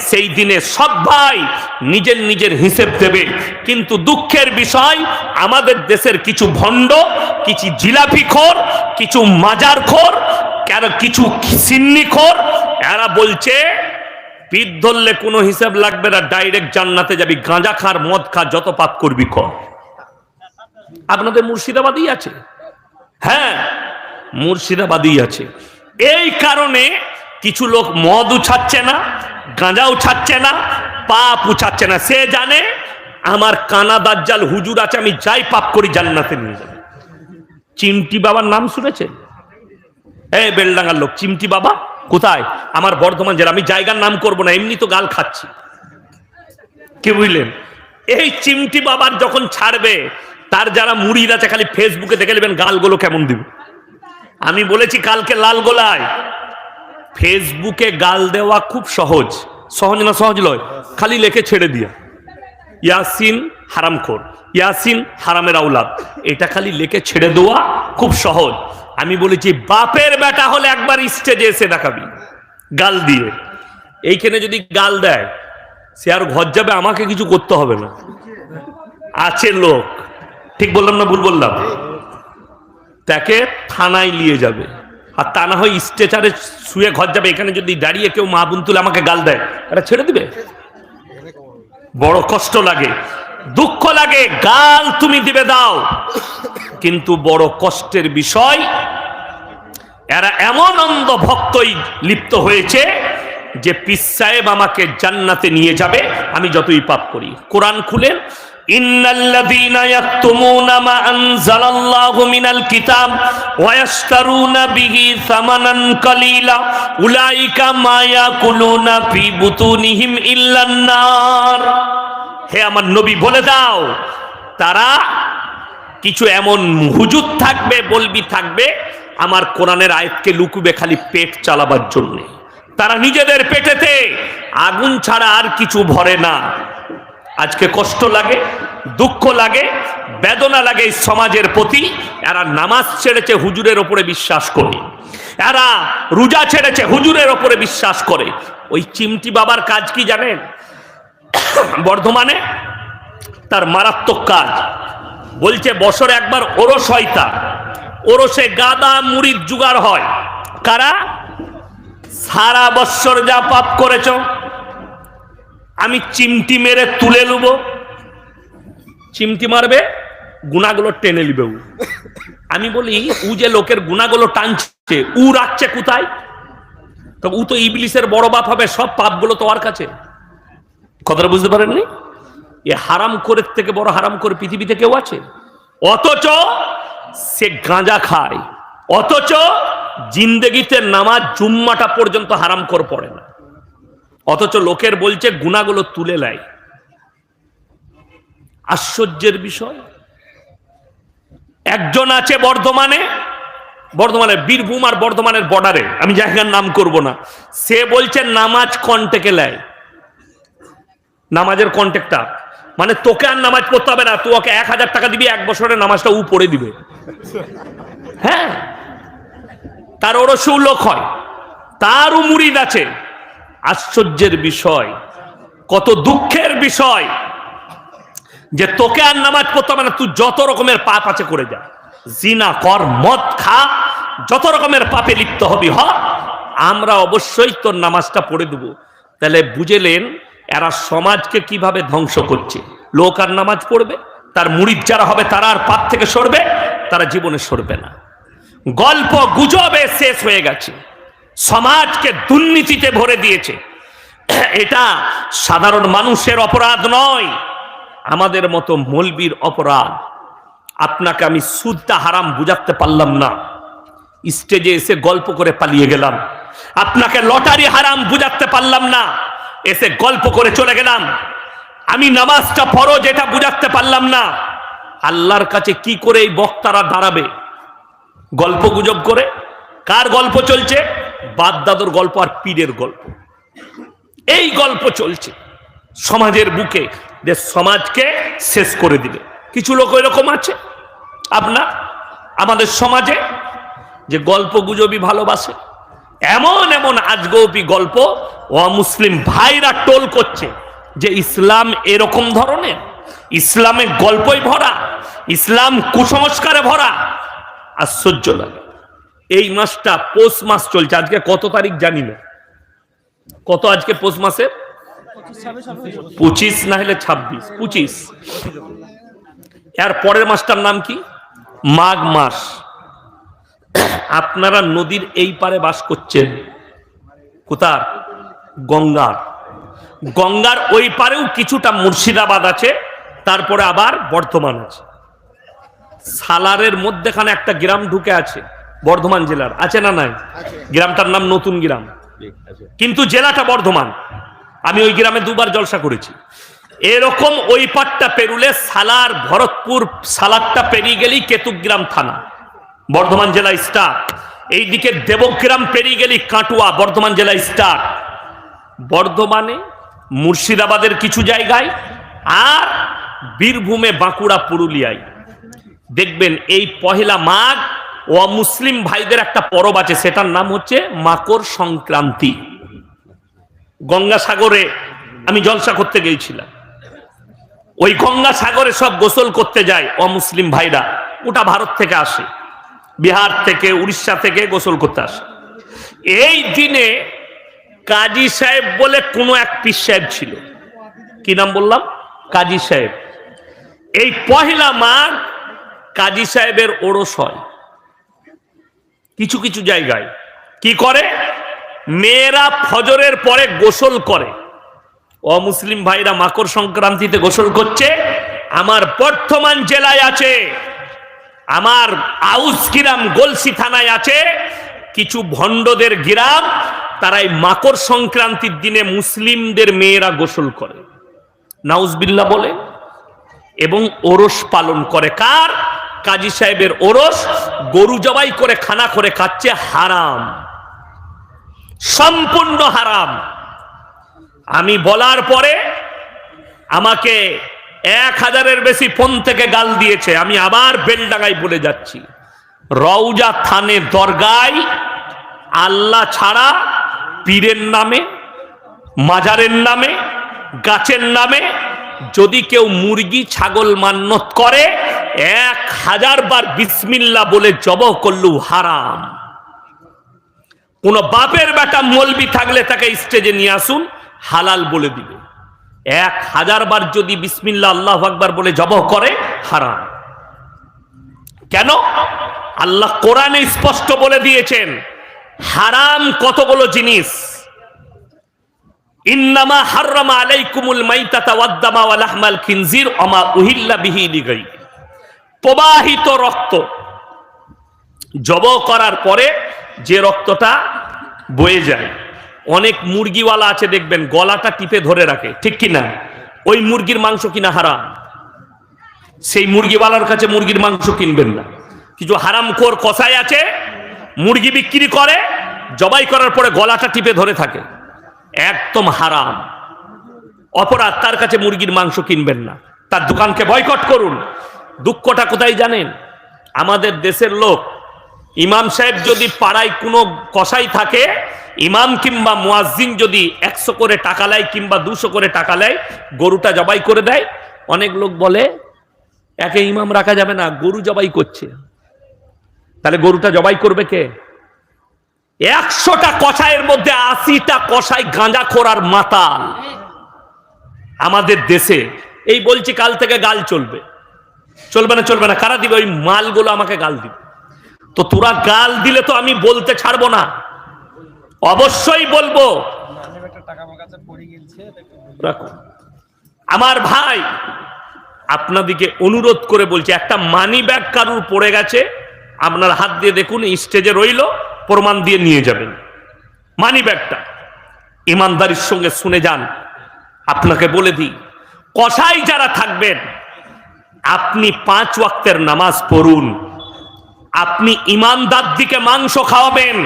সেই দিনে সব ভাই নিজের নিজের হিসেব দেবে। কিন্তু দুঃখের বিষয়, আমাদের দেশের কিছু ভণ্ড, কিছু জিলাপিখোর, কিছু মাজারখোর, কিছু সিন্নিখোর, এরা বলছে পীর ধরলে কোনো হিসাব লাগবে না, ডাইরেক্ট জান্নাতে যাবি, গাঁজা খার, মদ খা, যত পাপ করবি কর। আপনাদের মুর্শিদাবাদেই আছে, হ্যাঁ, মুর্শিদাবাদী আছে। এই কারণে কিছু লোক মদ উছাচ্ছে না, গাঁজা উছাচ্ছে না, পাপ উছাচ্ছে না। সে জানে আমার কানা দাজ্জাল হুজুর আছে, আমি যাই পাপ করি জান্নাতে নিয়ে যাবে। চিমটি বাবার নাম শুনেছেন? এই বেলডাঙ্গার লোক চিমটি বাবা কোথায়? আমার বর্ধমান জেলা। আমি জায়গার নাম করব না, এমনি তো গাল খাচ্ছি, কি বুঝলেন? এই চিমটি বাবার যখন ছাড়বে, তার যারা মুরিদ আছে খালি ফেসবুকে দেখে নেবেন গালগুলো কেমন দিবে। আমি বলেছি কালকে লালগোলায়, ফেসবুকে গাল দেওয়া খুব সহজ। সহজ না সহজ নয়, খালি লেখে ছেড়ে দিয়া ইয়াসিন হারামখোর, ইয়াসিন হারামের আওলাদ, এটা খালি লেখে ছেড়ে দেওয়া খুব সহজ। আমি বলেছি বাপের বেটা হলে একবার স্টেজে এসে দেখাবি গাল দিয়ে। এইখানে যদি গাল দেয় সে আর ঘর যাবে, আমাকে কিছু করতে হবে না। আছে লোক, ঠিক বললাম না ভুল বললাম? তাকে থানায় নিয়ে যাবে, আর তা না হয় স্ট্রেচারে শুয়ে ঘর যাবে। এখানে যদি দাঁড়িয়ে কেউ মা বোন তুলে আমাকে গাল দেয়, এটা ছেড়ে দিবে? বড় কষ্ট লাগে, দুঃখ লাগে। গাল তুমি দিবে দাও, কিন্তু বড় কষ্টের বিষয় এরা এমন অন্ধ ভক্তই লিপ্ত হয়েছে যে পীর সাহেব আমাকে জান্নাতে নিয়ে যাবে আমি যতই পাপ করি। কোরআন খুলেন, ইন্নাল্লাযীনা ইয়াকতুমুনা মা আনজালাল্লাহু মিনাল কিতাব ওয়া ইয়াশতারুনা বিহি সামানান কালীলা উলাইকা মা ইয়াকুলুনা ফি বুতুনিহিম ইল্লান নার। হে আমার নবী বলে দাও, তারা কিছু এমন হুজুর থাকবে, বলবি থাকবে, আমার কোরআনের আয়াতকে লুকুবে খালি পেট চালাবার জন্য। তারা নিজেদের পেটেতে আগুন ছাড়া আর কিছু ভরে না। আজকে কষ্ট লাগে, দুঃখ লাগে, বেদনা লাগে এই সমাজের প্রতি। এরা নামাজ ছেড়েছে, হুজুরের ওপরে বিশ্বাস করে। এরা রোজা ছেড়েছে, হুজুরের ওপরে বিশ্বাস করে। ওই চিমটি বাবার কাজ কি জানেন? বর্ধমানে তার মারাত্মক কাজ, বলছে বছরে একবার ওরস হয়, তার ওরসে গাদা মুড়িদ জুগার হয়। কারা? সারা বছর যা পাপ করেছ আমি চিমটি মেরে তুলে নেব। চিমটি মারবে, গুনাগুলো টেনে নিবে। আমি বলি উ যে লোকের গুনাগুলো টানছে, উ রাখছে কোথায়? তো উ তো ইবলিসের বড় বাপ হবে, সব পাপগুলো তো ওর কাছে। কথাটা বুঝতে পারেননি? এ হারাম করে থেকে বড় হারাম করে পৃথিবীতে কেউ আছে? অথচ সে গাঁজা খায়, অথচ জিন্দেগিতে নামাজ জুম্মাটা পর্যন্ত হারাম করে পড়ে না, অথচ লোকের বলছে গুনাহগুলো তুলে নেয়। আশ্চর্যের বিষয়। একজন আছে বর্ধমানে, বীরভূম আর বর্ধমানের বর্ডারে, আমি জায়গার নাম করব না। সে বলছে নামাজ কন্টেকে নেয়, নামাজের কন্টেক্টটা, মানে তোকে আর নামাজ পড়তে হবে না, তুই ওকে 1000 টাকা দিবি, 1 বছরের নামাজটা ও পড়ে দিবে। হ্যাঁ, তার ওরসেও লোক হয়, তারও মুরিদ আছে। আশ্চর্যের বিষয়, কত দুঃখের বিষয় যে তোকে আর নামাজ পড়তে হবে না, তুই যত রকমের পাপ আছে করে যা, জিনা কর, মদ খা, যত রকমের পাপে লিপ্ত হবি হ, আমরা অবশ্যই তোর নামাজটা পড়ে দেব। তাহলে বুঝলেন এরা সমাজকে কিভাবে ধ্বংস করছে। লোক আর নামাজ পড়বে, তার মুরিদ যারা হবে তারা আর পাপ থেকে সরবে, তারা জীবনে সরবে না। গল্প গুজবে শেষ হয়ে গেছে, সমাজকে দুর্নীতিতে ভরে দিয়েছে। এটা সাধারণ মানুষের অপরাধ নয়, আমাদের মতো মৌলবীর অপরাধ। আপনাকে আমি সুদটা হারাম বুঝাতে পারলাম না, স্টেজে এসে গল্প করে পালিয়ে গেলাম। আপনাকে লটারি হারাম বুঝাতে পারলাম না, এসে গল্প করে চলে গেলাম। আমি নামাজটা ফরজ এটা বুঝাতে পারলাম না। আল্লাহর কাছে কি করে এই বক্তারা দাঁড়াবে? গল্প গুজব করে। কার গল্প চলছে? বাপ দাদুর গল্প আর পীরের গল্প। এই গল্প চলছে সমাজের বুকে, যে সমাজকে শেষ করে দিবে। কিছু লোক এরকম আছে আপনার আমাদের সমাজে, যে গল্প গুজবই ভালোবাসে। এমন এমন আজগবি গল্প অমুসলিম ভাইরা টোল করছে যে ইসলাম এরকম ধরনের, ইসলামে গল্পই ভরা, ইসলাম কুসংস্কারে ভরা। আশ্চর্য লাগে। এই মাসটা পৌষ মাস চলছে, আজকে কত তারিখ জানি না, কত আজকে পৌষ মাসে 25 না হলে 26, 25। এর পরের মাসটার নাম কি? মাঘ মাস। আপনারা নদীর এই পারে বাস করছেন, কোথার? গঙ্গার। গঙ্গার ওই পারেও কিছুটা মুর্শিদাবাদ আছে, তারপরে আবার বর্ধমান আছে। সালারের মধ্যেখানে একটা গ্রাম ঢুকে আছে বর্ধমান জেলার, আছে না নাই? গ্রামটার নাম নতুন গ্রাম, কিন্তু জেলাটা বর্ধমান। আমি ওই গ্রামে দুবার জলসা করেছি। এরকম ওই পাটটা পেরুলে সালার, ভরতপুর, সালারটা পেরিয়ে গেলেই কেতুগ্রাম থানা, বর্ধমান জেলা স্টার। এইদিকে দেবগ্রাম পেরিয়ে গেলেই কাটুয়া, বর্ধমান জেলা স্টার। বর্ধমানে, মুর্শিদাবাদের কিছু জায়গায়, আর বীরভূমে, বাঁকুড়া, পুরুলিয়ায় দেখবেন এই পহেলা মাঘ অমুসলিম ভাইদের একটা পরব আছে, সেটার নাম হচ্ছে মাকর সংক্রান্তি। গঙ্গাসাগরে আমি জলসা করতে গিয়েছিলাম। ওই গঙ্গাসাগরে সব গোসল করতে যায় অমুসলিম ভাইরা, ওটা ভারত থেকে আসে, বিহার থেকে, উড়িষ্যা থেকে গোসল করতে আসে। এই দিনে কাজী সাহেব বলে কোনো এক পীর সাহেব ছিল, কি নাম বললাম? কাজী সাহেব। এই পহেলা মাঘ কাজী সাহেবের ওরস হয় কিছু কিছু জায়গায়। কি করে? মেয়েরা ফজরের পরে গোসল করে। অমুসলিম ভাইরা মাকর সংক্রান্তিতে গোসল করছে। আমার বর্ধমান জেলায় আছে, আমার আউস গ্রাম গলসি থানায় আছে কিছু ভণ্ডদের গ্রাম, তারা এই মাকর সংক্রান্তির দিনে মুসলিমদের মেয়েরা গোসল করে, নাউজবিল্লাহ বলে, এবং ওরস পালন করে। কার? কাজী সাহেবের ওরস। গরু জবাই করে খানা করে খাচ্ছে, হারাম, সম্পূর্ণ হারাম। আমি বলার পরে আমাকে 1000-এর বেশি ফোন থেকে গাল দিয়েছে। আমি আবার বেলডাঙ্গায় বলে যাচ্ছি, রওজা থানে দরগায় আল্লাহ ছাড়া পীরের নামে, মাজারের নামে, গাছের নামে যদি কেউ মুরগি, ছাগল মান্যত করে 1000 বার বিসমিল্লাহ বলে জবাহ করলেও হারাম। কোন বাপের বেটা মৌলবি থাকলে তাকে স্টেজে নিয়ে আসুন, হালাল বলে দিবে। 1000 বার যদি বিসমিল্লাহ আল্লাহু আকবার বলে জবাহ করে, হারাম। কেন? আল্লাহ কোরআনে স্পষ্ট বলে দিয়েছেন হারাম কতগুলো জিনিস। ইন্নামা হাররামা আলাইকুমুল মাইতাতা ওয়াদ-দামা ওয়া লাহমাল খিনজির ওয়া মা উহিল্লা বিহি লিগাইরি। প্রবাহিত রক্ত, জবাহ করার পরে যে রক্তটা বয়ে যায়, অনেক মুরগিওয়ালা আছে দেখবেন গলাটা টিপে ধরে রাখে, ঠিক কিনা? ওই মুরগির মাংস কিনা হারাম। সেই মুরগিওয়ালার কাছে মুরগির মাংস কিনবেন না। কিছু হারামখোর কসাই আছে, মুরগি বিক্রি করে, জবাই করার পরে গলাটা টিপে ধরে থাকে, একদম হারাম, অপরাধ। তার কাছে মুরগির মাংস কিনবেন না, তার দোকানকে বয়কট করুন। দুঃখটা কোথায় জানেন? আমাদের দেশের লোক, ইমাম সাহেব যদি পাড়ায় কোনো কসাই থাকে, ইমাম কিংবা মুয়াজ্জিন যদি 100 করে টাকা নেয় কিংবা 200 করে টাকা নেয়, গরুটা জবাই করে দেয়। অনেক লোক বলে একে ইমাম রাখা যাবে না, গরু জবাই করছে। তাহলে গরুটা জবাই করবে কে? 100টা কসাইয়ের মধ্যে 80টা কসাই গাঁজাখোর আর মাতাল আমাদের দেশে। এই বলছি কাল থেকে গাল চলবে, চলবে না? চলবে না। কারা দিবে? ওই মালগুলো আমাকে গাল দিবে। তো তোরা গাল দিলে তো আমি বলতে ছাড়বো না, অবশ্যই বলবো। আমার ভাই, আপনাদিকে অনুরোধ করে বলছি, একটা মানি ব্যাগ কারুর পড়ে গেছে, আপনার হাত দিয়ে দেখুন, স্টেজে রইল, প্রমাণ দিয়ে নিয়ে যাবেন মানি ব্যাগটা। ইমানদারির সঙ্গে শুনে যান। আপনাকে বলে দিই, কসাই যারা থাকবেন, আপনি 5 ওয়াক্তের নামাজ পড়ুন, আপনি ইমানদার দিকে মাংস খাওয়াবেন।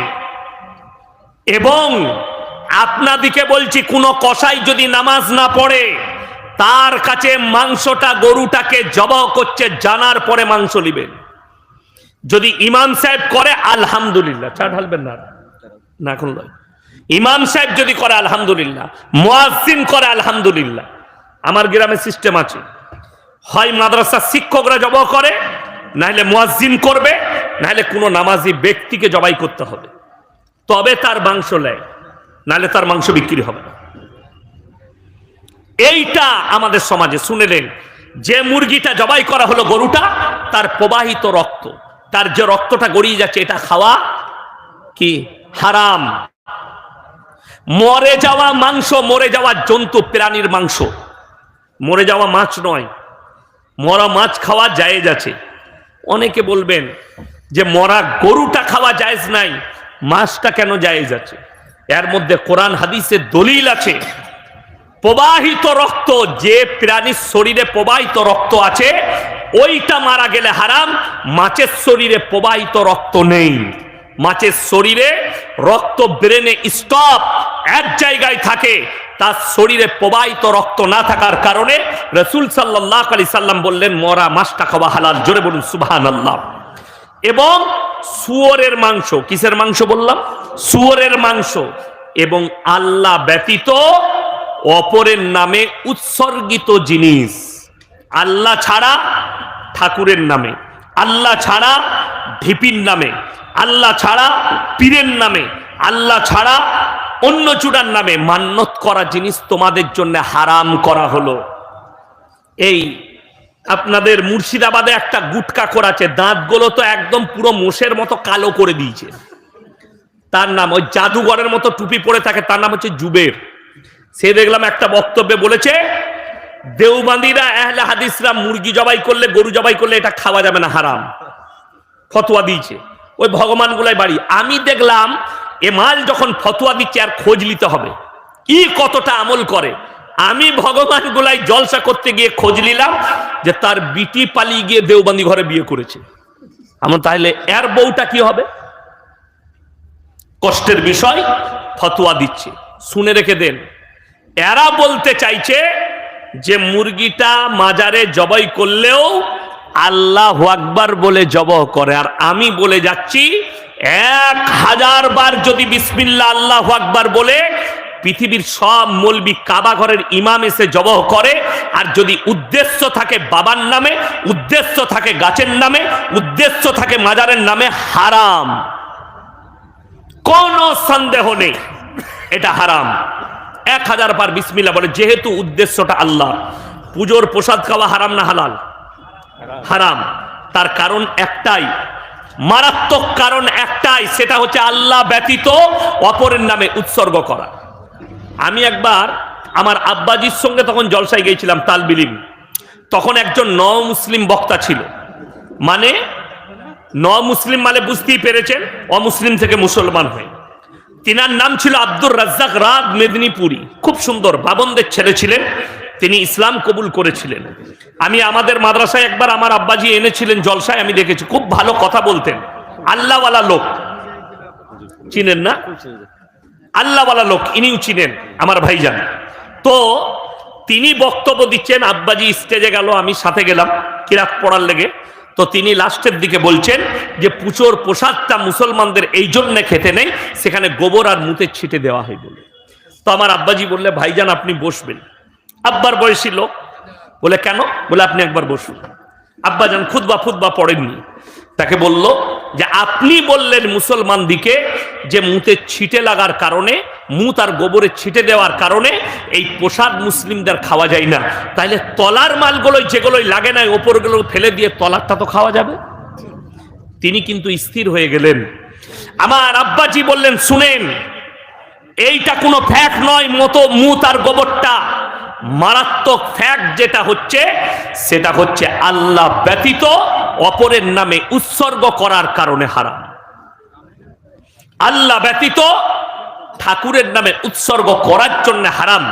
এবং আপনাদিকে বলছি, কোনো কসাই যদি নামাজ না পড়ে, তার কাছে মাংসটা, গরুটাকে জবাহ করছে জানার পরে মাংস নিবেন। যদি ইমাম সাহেব করে আলহামদুলিল্লাহ, চা ঢালবেন না, না এখন নয়। ইমাম সাহেব যদি করে আলহামদুলিল্লাহ, মুয়াজ্জিন করে আলহামদুলিল্লাহ। আমার গ্রামে সিস্টেম আছে, হয় মাদ্রাসার শিক্ষকরা জবাহ করে, নাহলে মুয়াজ্জিন করবে, নাহলে কোনো নামাজি ব্যক্তিকে জবাই করতে হবে, তবে তার মাংস নেয়, নাহলে তার মাংস বিক্রি হবে না। এইটা আমাদের সমাজে শুনেলেন, যে মুরগিটা জবাই করা হলো, গরুটা, তার প্রবাহিত রক্ত, তার যে রক্তটা গড়িয়ে যাচ্ছে, এটা খাওয়া কি হারাম। মরে যাওয়া মাংস, মরে যাওয়া জন্তু প্রাণীর মাংস, মরে যাওয়া মাছ নয়। মরা মাছ খাওয়া জায়েজ আছে। অনেকে বলবেন যে মরা গরুটা খাওয়া জায়েজ নাই, মাছটা কেন জায়েজ আছে? এর মধ্যে কোরআন হাদিসের দলিল আছে। প্রবাহিত রক্ত, যে প্রাণীর শরীরে প্রবাহিত রক্ত আছে ওইটা মারা গেলে হারাম। মাছের শরীরে প্রবাহিত রক্ত নেই, মাছের শরীরে রক্ত ব্রেনে স্টপ এক জায়গায় থাকে, তার শরীরে প্রবাহিত রক্ত না থাকার কারণে রাসূল সাল্লাল্লাহু আলাইহি সাল্লাম বললেন মরা মাছটা খাওয়া হালাল। জোরে বলুন সুবহানাল্লাহ। এবং শুয়োরের মাংস, কিসের মাংস বললাম? শুয়োরের মাংস। এবং আল্লাহ ব্যতীত অপরের নামে উৎসর্গিত জিনিস, আল্লাহ ছাড়া ঠাকুরের নামে, আল্লাহ ছাড়া ঢিপির নামে, আল্লাহ ছাড়া পীরের নামে, আল্লাহ ছাড়া অন্য চূড়ার নামে মান্যত করা জিনিস তোমাদের জন্য হারাম করা হলো। এই আপনাদের মুর্শিদাবাদে একটা গুটকা করাছে, দাঁতগুলো তো একদম পুরো মোষের মতো কালো করে দিয়েছে। তার নাম, ওই জাদুঘরের মতো টুপি পরে থাকে, তার নাম হচ্ছে জুবের। সে দেখলাম একটা বক্তব্যে বলেছে দেওবন্দিরা আহলে হাদিসরা মুরগি জবাই করলে, গরু জবাই করলে এটা খাওয়া যাবে না, হারাম। ফতোয়া দিয়েছে। ওই ভগবান গুলাই বাড়ি। আমি দেখলাম এ মাল যখন ফতোয়া দিচ্ছে আর খোঁজ নিতে হবে ই কতটা আমল করে। আমি ভগবান গুলাই জলসা করতে গিয়ে খোঁজ নিলাম যে তার বিটি পালিয়ে গিয়ে দেওবন্দি ঘরে বিয়ে করেছে। আমার তাহলে এর বউটা কি হবে? কষ্টের বিষয়। ফতোয়া দিচ্ছে, শুনে রেখে দেন। এরা বলতে চাইছে যে মুরগিটা মাজারে জবাই করলেও আল্লাহু আকবার বলে জবাই করে। আর আমি বলে যাচ্ছি 1000 বার যদি বিসমিল্লাহ আল্লাহু আকবার বলে পৃথিবীর সব মৌলবি কাবা ঘরের ইমাম এসে জবাই করে, আর যদি উদ্দেশ্য থাকে বাবার নামে, উদ্দেশ্য থাকে গাছের নামে, উদ্দেশ্য থাকে মাজারের নামে, হারাম। কোনো সন্দেহ নেই এটা হারাম। 1000 বার বিসমিল্লাহ বলে, যেহেতু উদ্দেশ্যটা আল্লাহ। পুজোর প্রসাদ খাওয়া হারাম না হালাল? হারাম। তার কারণ একটাই, মারাত্মক কারণ একটাই, সেটা হচ্ছে আল্লাহ ব্যতীত অপরের নামে উৎসর্গ করা। আমি একবার আমার আব্বাজির সঙ্গে তখন জলসায় গিয়েছিলাম তালবিলিম। তখন একজন মুসলিম বক্তা ছিল, মানে মুসলিম মানে বুঝতেই পেরেছেন, অমুসলিম থেকে মুসলমান হয়ে। তিনার নাম ছিল আব্দুর রাজ্জাক রাগ মেদিনীপুরি। খুব সুন্দর বাবনদের ছেলে ছিলেন। তিনি ইসলাম কবুল করেছিলেন। আমি আমাদের মাদ্রাসায় একবার আমার আব্বাজি এনেছিলেন জলসায়, আমি দেখেছি খুব ভালো কথা বলতেন। আল্লাহওয়ালা লোক, চিনেন না? আল্লাহওয়ালা লোক, ইনিও চিনেন আমার ভাইজান। তো তিনি বক্তব্য দিচ্ছেন, আব্বাজি স্টেজে গেল, আমি সাথে গেলাম কিরাত পড়ার লেগে। তো তিনি লাস্টের দিকে বলছেন যে পুজোর প্রসাদটা মুসলমানদের এই জন্য খেতে নেই, সেখানে গোবর আর মুতের ছিটে দেওয়া হয় বলে। তো আমার আব্বাজি বললে ভাইজান আপনি বসবেন। আব্বার বয়সী লোক বলে কেন? বলে আপনি একবার বসুন। আব্বাজান খুতবা পড়েননি। তাকে বলল যে আপনি বললেন মুসলমান দিকে যে মুতের ছিটে লাগার কারণে, মুত আর গোবরের ছিটে দেওয়ার কারণে এই প্রসাদ মুসলিমদের খাওয়া যায় না, তাইলে তলার মালগুলোই যেগুলোই লাগে না ওপরগুলো ফেলে দিয়ে তলারটা তো খাওয়া যাবে। তিনি কিন্তু স্থির হয়ে গেলেন। আমার আব্বাজি বললেন শুনেন, এইটা কোনো ফ্যাক্ট নয়, মুত আর গোবরটা মারাত্মক ফ্যাক্ট যেটা হচ্ছে সেটা হচ্ছে আল্লাহ ব্যতীত অপরের নামে উৎসর্গ করার কারণে হারাম। আল্লাহ ব্যতীত ঠাকুরের নামে উৎসর্গ করার জন্য হারাম।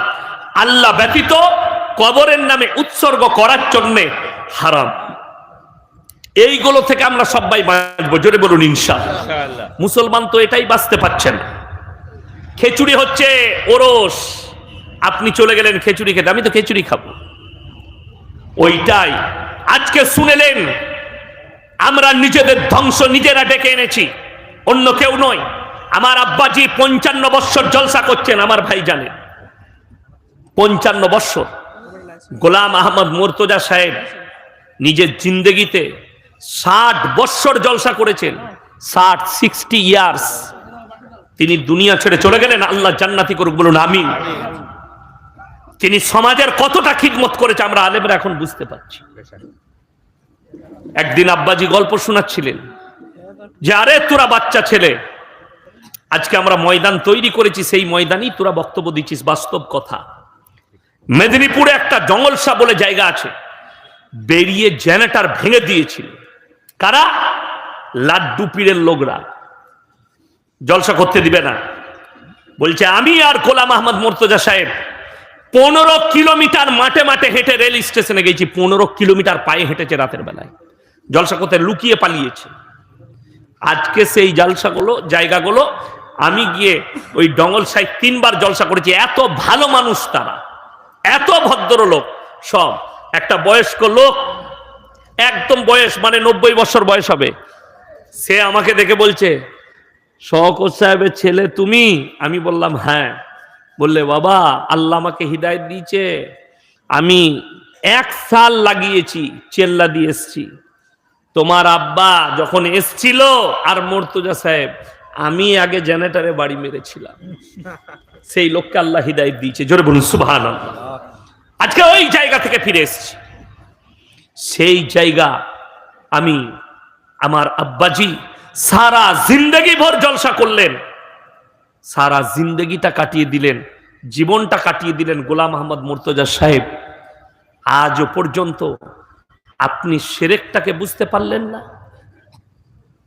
আল্লাহ ব্যতীত কবরের নামে উৎসর্গ করার জন্য হারাম। এইগুলো থেকে আমরা সবাই বাঁচবো, জোরে বলুন ইনশাআল্লাহ। মুসলমান তো এটাই বাঁচতে পারছেন। খিচুড়ি হচ্ছে ওরস, আপনি চলে গেলেন খিচুড়ি খেতে, আমি তো খিচুড়ি খাবো, ওইটাই আজকে শুনেলেন। আমরা নিজেদের ধ্বংস নিজেরা ডেকে এনেছি, অন্য কেউ নয়। আমার আব্বাজি 55 বৎসর জলসা করছেন, আমার ভাই জানে 55 বৎসর। গোলাম আহমদ মুর্তজা সাহেব নিজের জিন্দেগিতে 60 বৎসর জলসা করেছেন, 60 ইয়ার্স। তিনি দুনিয়া ছেড়ে চলে গেলেন, আল্লাহ জান্নাতি করুক, বলুন আমিন। তিনি সমাজের কতটা খিদমত করেছে আমরা আলেমরা এখন বুঝতে পারছি। একদিন আব্বাজি গল্প শোনাচ্ছিলেন যে আরে তোরা বাচ্চা ছেলে, আজকে আমরা ময়দান তৈরি করেছি, সেই ময়দানই তোরা বক্তব্য দিচ্ছিস। বাস্তব কথা, মেদিনীপুরে একটা জঙ্গলসা বলে জায়গা আছে, বেরিয়ে জেনারেটর ভেঙে দিয়েছিল কারা? লাড্ডু পীরের লোকরা। জলসা করতে দিবে না, বলছে আমি আর গোলাম আহমদ মুর্তজা সাহেব 15 কিলোমিটার মাঠে মাঠে হেঁটে রেল স্টেশনে গেছি। 15 কিলোমিটার পায়ে হেঁটেছে রাতের বেলায়, জলসা করতে লুকিয়ে পালিয়েছে। আজকে সেই জলসাগুলো জায়গাগুলো আমি গিয়ে ওই ডঙ্গলসায় 3 বার জলসা করেছি। এত ভালো মানুষ তারা, এত ভদ্রলোক সব। একটা বয়স্ক লোক, একদম বয়স মানে 90 বছর বয়স হবে, সে আমাকে দেখে বলছে শওকত সাহেবের ছেলে তুমি? আমি বললাম হ্যাঁ। বললে বাবা আল্লাহ আমাকে হিদায়ত দিয়েছে, আমি 1 সাল লাগিয়েছি চেল্লা দিয়ে এসছি। তোমার আব্বা যখন এসছিল আর মুর্তজা সাহেব, আমি আগে জেনারেটরে বাড়ি মেরেছিলাম। সেই লোককে আল্লাহ হিদায়ত দিয়েছে, জোরে বলুন সুবহানাল্লাহ। আজকে ওই জায়গা থেকে ফিরে এসেছি। সেই জায়গা আমি, আমার আব্বাজি সারা জিন্দগি ভর জলসা করলেন, সারা জিন্দগিটা কাটিয়ে দিলেন, জীবনটা কাটিয়ে দিলেন গোলাম আহমদ মুর্তজা সাহেব। আজও পর্যন্ত আপনি শিরকটাকে বুঝতে পারলেন না,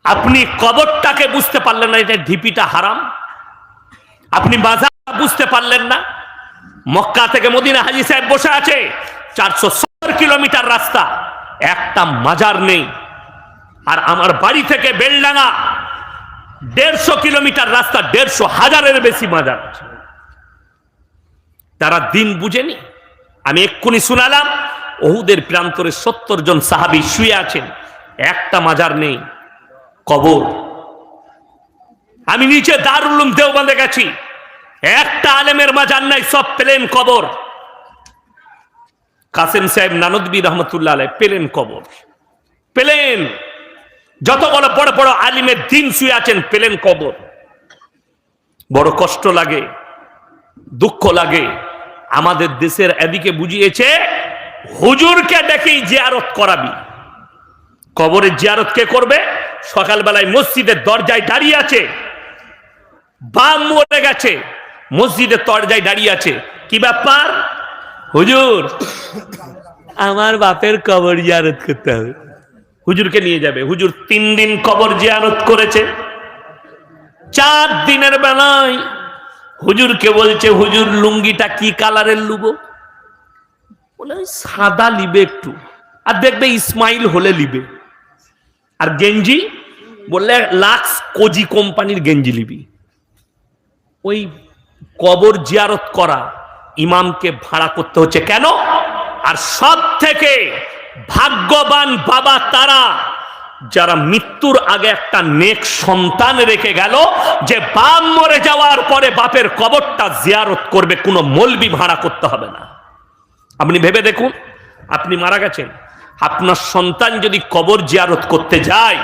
আপনি কবরটাকে বুঝতে পারলেন না, এটা ঢিপিটা হারাম। আপনি মাজার বুঝতে পারলেন না। মক্কা থেকে মদিনা হাজী সাহেব বসে আছে, 470 কিলোমিটার রাস্তা, একটা মাজার নেই। আর আমার বাড়ি থেকে বেলডাঙ্গা 150 কিলোমিটার রাস্তা, 150,000-এর বেশি মাজার আছে। তারা দিন বুঝেনি। আমি এক্ষুনি শুনালাম ওহুদের প্রান্তরে 70 জন সাহাবী শুয়ে আছেন, একটা মাজার নেই, কবর। আমি নিচে দারুল উলুম দেওবন্দে গেছি, একটা আলেমের মাজার নাই, সব প্লেন কবর। কাসেম সাহেব নানদবী রহমতুল্লাহ আলাইহি প্লেন কবর, প্লেন। যত বড় বড় বড় আলিমের দিন শুয়ে আছেন, প্লেন কবর। বড় কষ্ট লাগে, দুঃখ লাগে। আমাদের দেশের এদিকে বুঝিয়েছে হুজুরকে ডেকেই জিয়ারত করাবি। কবরের জিয়ারত কে করবে? সকালবেলায় মসজিদের দরজায় দাঁড়িয়ে আছে, বাম মরে গেছে, মসজিদের দরজায় দাঁড়িয়ে আছে, কি ব্যাপার? হুজুর আমার বাপের কবর জিয়ারত করতে হবে। হুজুরকে নিয়ে যাবে। হুজুর 3 দিন কবর জিয়ারত করেছে। 4 দিনের বেলায় হুজুরকে বলছে হুজুর লুঙ্গিটা কি কালারের লুবো? বলে সাদা লিবে একটু, আর দেখবে ইসমাইল হলে লিবে। আর গেঞ্জি বললে লাক্স কোজি কোম্পানির গেঞ্জি লিবি। ওই কবর জিয়ারত করা ইমামকে ভাড়া করতে হচ্ছে কেন? আর সব থেকে ভাগ্যবান বাবা তারা যারা মৃত্যুর আগে একটা নেক সন্তান রেখে গেল, যে বাপ মরে যাওয়ার পরে বাপের কবরটা জিয়ারত করবে, কোনো মৌলবি ভাড়া করতে হবে না। আপনি ভেবে দেখুন, আপনি মারা গেছেন, আপনার সন্তান যদি কবর জিয়ারত করতে যায়,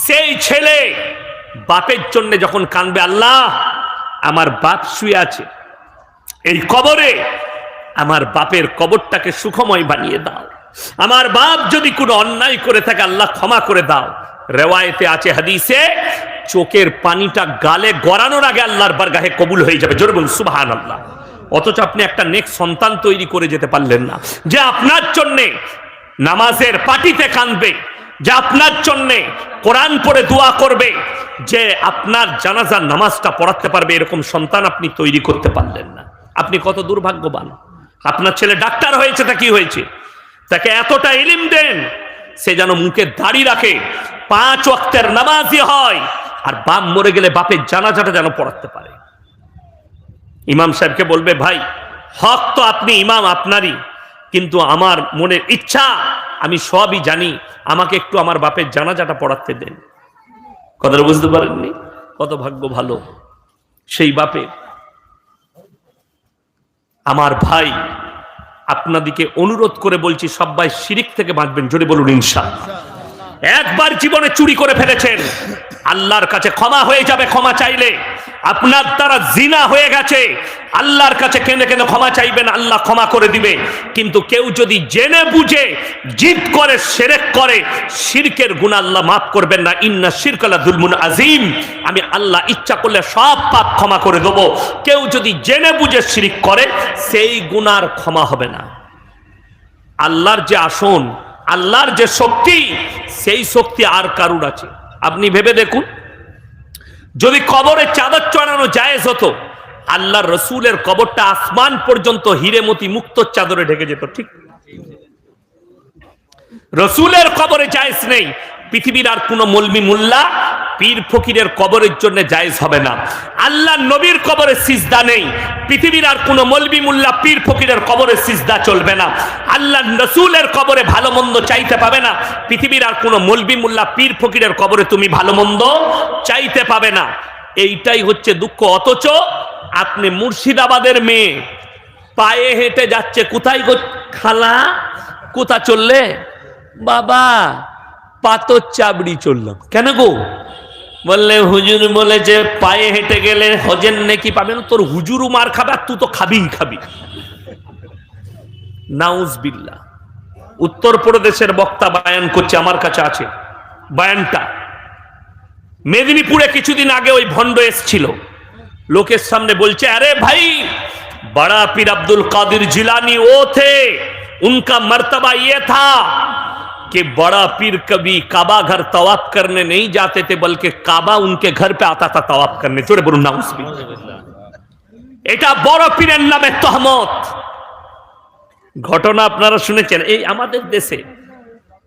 সেই ছেলে বাপের জন্য যখন কাঁদবে, আল্লাহ আমার বাপ শুয়ে আছে এই কবরে, আমার বাপের কবরটাকে সুখময় বানিয়ে দাও, আমার বাপ যদি কোনো অন্যায় করে থাকে আল্লাহ ক্ষমা করে দাও। রেওয়ায়েতে আছে, হাদিসে, চোখের পানিটা গালে গড়ানোর আগে আল্লাহর বারগাহে কবুল হয়ে যাবে। জোরে বলুন সুবহানাল্লাহ। অথচ আপনি একটা নেক সন্তান তৈরি করে যেতে পারলেন না, যে আপনার জন্যে নামাজের পাটিতে কাঁদবে, যে আপনার জন্যে কোরআন পড়ে দোয়া করবে, যে আপনার জানাজার নামাজটা পড়াতে পারবে, এরকম সন্তান আপনি তৈরি করতে পারলেন না। আপনি কত দুর্ভাগ্যবান। আপনার ছেলে ডাক্তার হয়েছে, তা কি হয়েছে? তাকে এতটা ইলম দেন, সে যেন মুখে দাড়ি রাখে, 5 ওয়াক্তের নামাজি হয়, আর বাপ মরে গেলে বাপের জানাজাটা যেন পড়াতে পারে। ইমাম সাহেবকে বলবে, ভাই হক তো আপনি ইমাম আপনারই, কিন্তু আমার মনের ইচ্ছা, আমি সবই জানি, আমাকে একটু আমার বাপের জানাজাটা পড়াতে দেন। কথাটা বুঝতে পারেননি? কত ভাগ্য ভালো সেই বাপে। আমার ভাই, আপনাদিকে অনুরোধ করে বলছি, সবাই শিরিক থেকে বাঁচবেন। জোরে বলুন ইনশাআল্লাহ। একবার জীবনে চুরি করে ফেলেছেন, আল্লাহর কাছে ক্ষমা হয়ে যাবে ক্ষমা চাইলে। আপনার দ্বারা জিনা হয়ে গেছে, আল্লাহর কাছে কেঁদে কেঁদে ক্ষমা চাইবেন, আল্লাহ ক্ষমা করে দিবে। কিন্তু কেউ যদি জেনে বুঝে জিদ করে শিরক করে, শিরকের গুনাহ আল্লাহ মাফ করবেন না। ইন্না শিরকা লাযুলমুন আযীম, আমি আল্লাহ ইচ্ছা করলে সব পাপ ক্ষমা করে দেব। কেউ যদি জেনে বুঝে শিরক করে, সেই গুনার ক্ষমা হবে না। আল্লাহর যে আসন, আল্লাহর যে শক্তি, সেই শক্তি আর কারুর আছে? আপনি ভেবে দেখুন, যদি কবরে চাদর চড়ানো জায়েজ হতো, আল্লাহর রসুলের কবরটা আসমান পর্যন্ত হিরেমতি মুক্ত চাদরে ঢেকে যেত, ঠিক? রসুলের কবরে জায়েজ নেই, পৃথিবীর আর কোন মলবি মুল্লা পীর ফকিরের কবরের জন্য জায়েজ হবে না। আল্লাহ নবীর কবরে সিজদা নেই, পৃথিবীর আর কোন মলবি মুল্লা পীর ফকিরের কবরে সিজদা চলবে না। আল্লাহ রসুলের কবরে ভালো মন্দ চাইতে পাবে না, পৃথিবীর আর কোন মলবি মুল্লা পীর ফকিরের কবরে তুমি ভালো মন্দ চাইতে পাবে না। এইটাই হচ্ছে দুঃখ। অথচ আপনি মুর্শিদাবাদের মেয়ে পায়ে হেঁটে যাচ্ছে, কোথায় গো খালা, কোথা চললে? বাবা পাথর চাবড়ি চললাম। কেন গো? বললে হুজুর বলেছে পায়ে হেঁটে গেলে হজের নেকি পাবে না। তোর হুজুরও মার খাবে, তুই তো খাবি। নাউজবিল্লাহ। উত্তরপ্রদেশের বক্তা বায়ান করছে, আমার কাছে আছে বায়ানটা। মেদিনীপুরে কিছুদিন আগে ওই ভণ্ড এসছিল, লোকের সামনে বলছে, अरे भाई बड़ा पीर अब्दुल कादिर जिलानी वो थे, उनका मर्तबा ये था कि बड़ा पीर कभी काबा घर तवाफ करने नहीं जाते थे, बल्कि काबा उनके घर पे आता था तवाफ करने। जोरे बोलून नाउजुबिल्लाह। এটা বড় পীরের নামে তহমত। ঘটনা আপনারা শুনেছেন। এই আমাদের দেশে,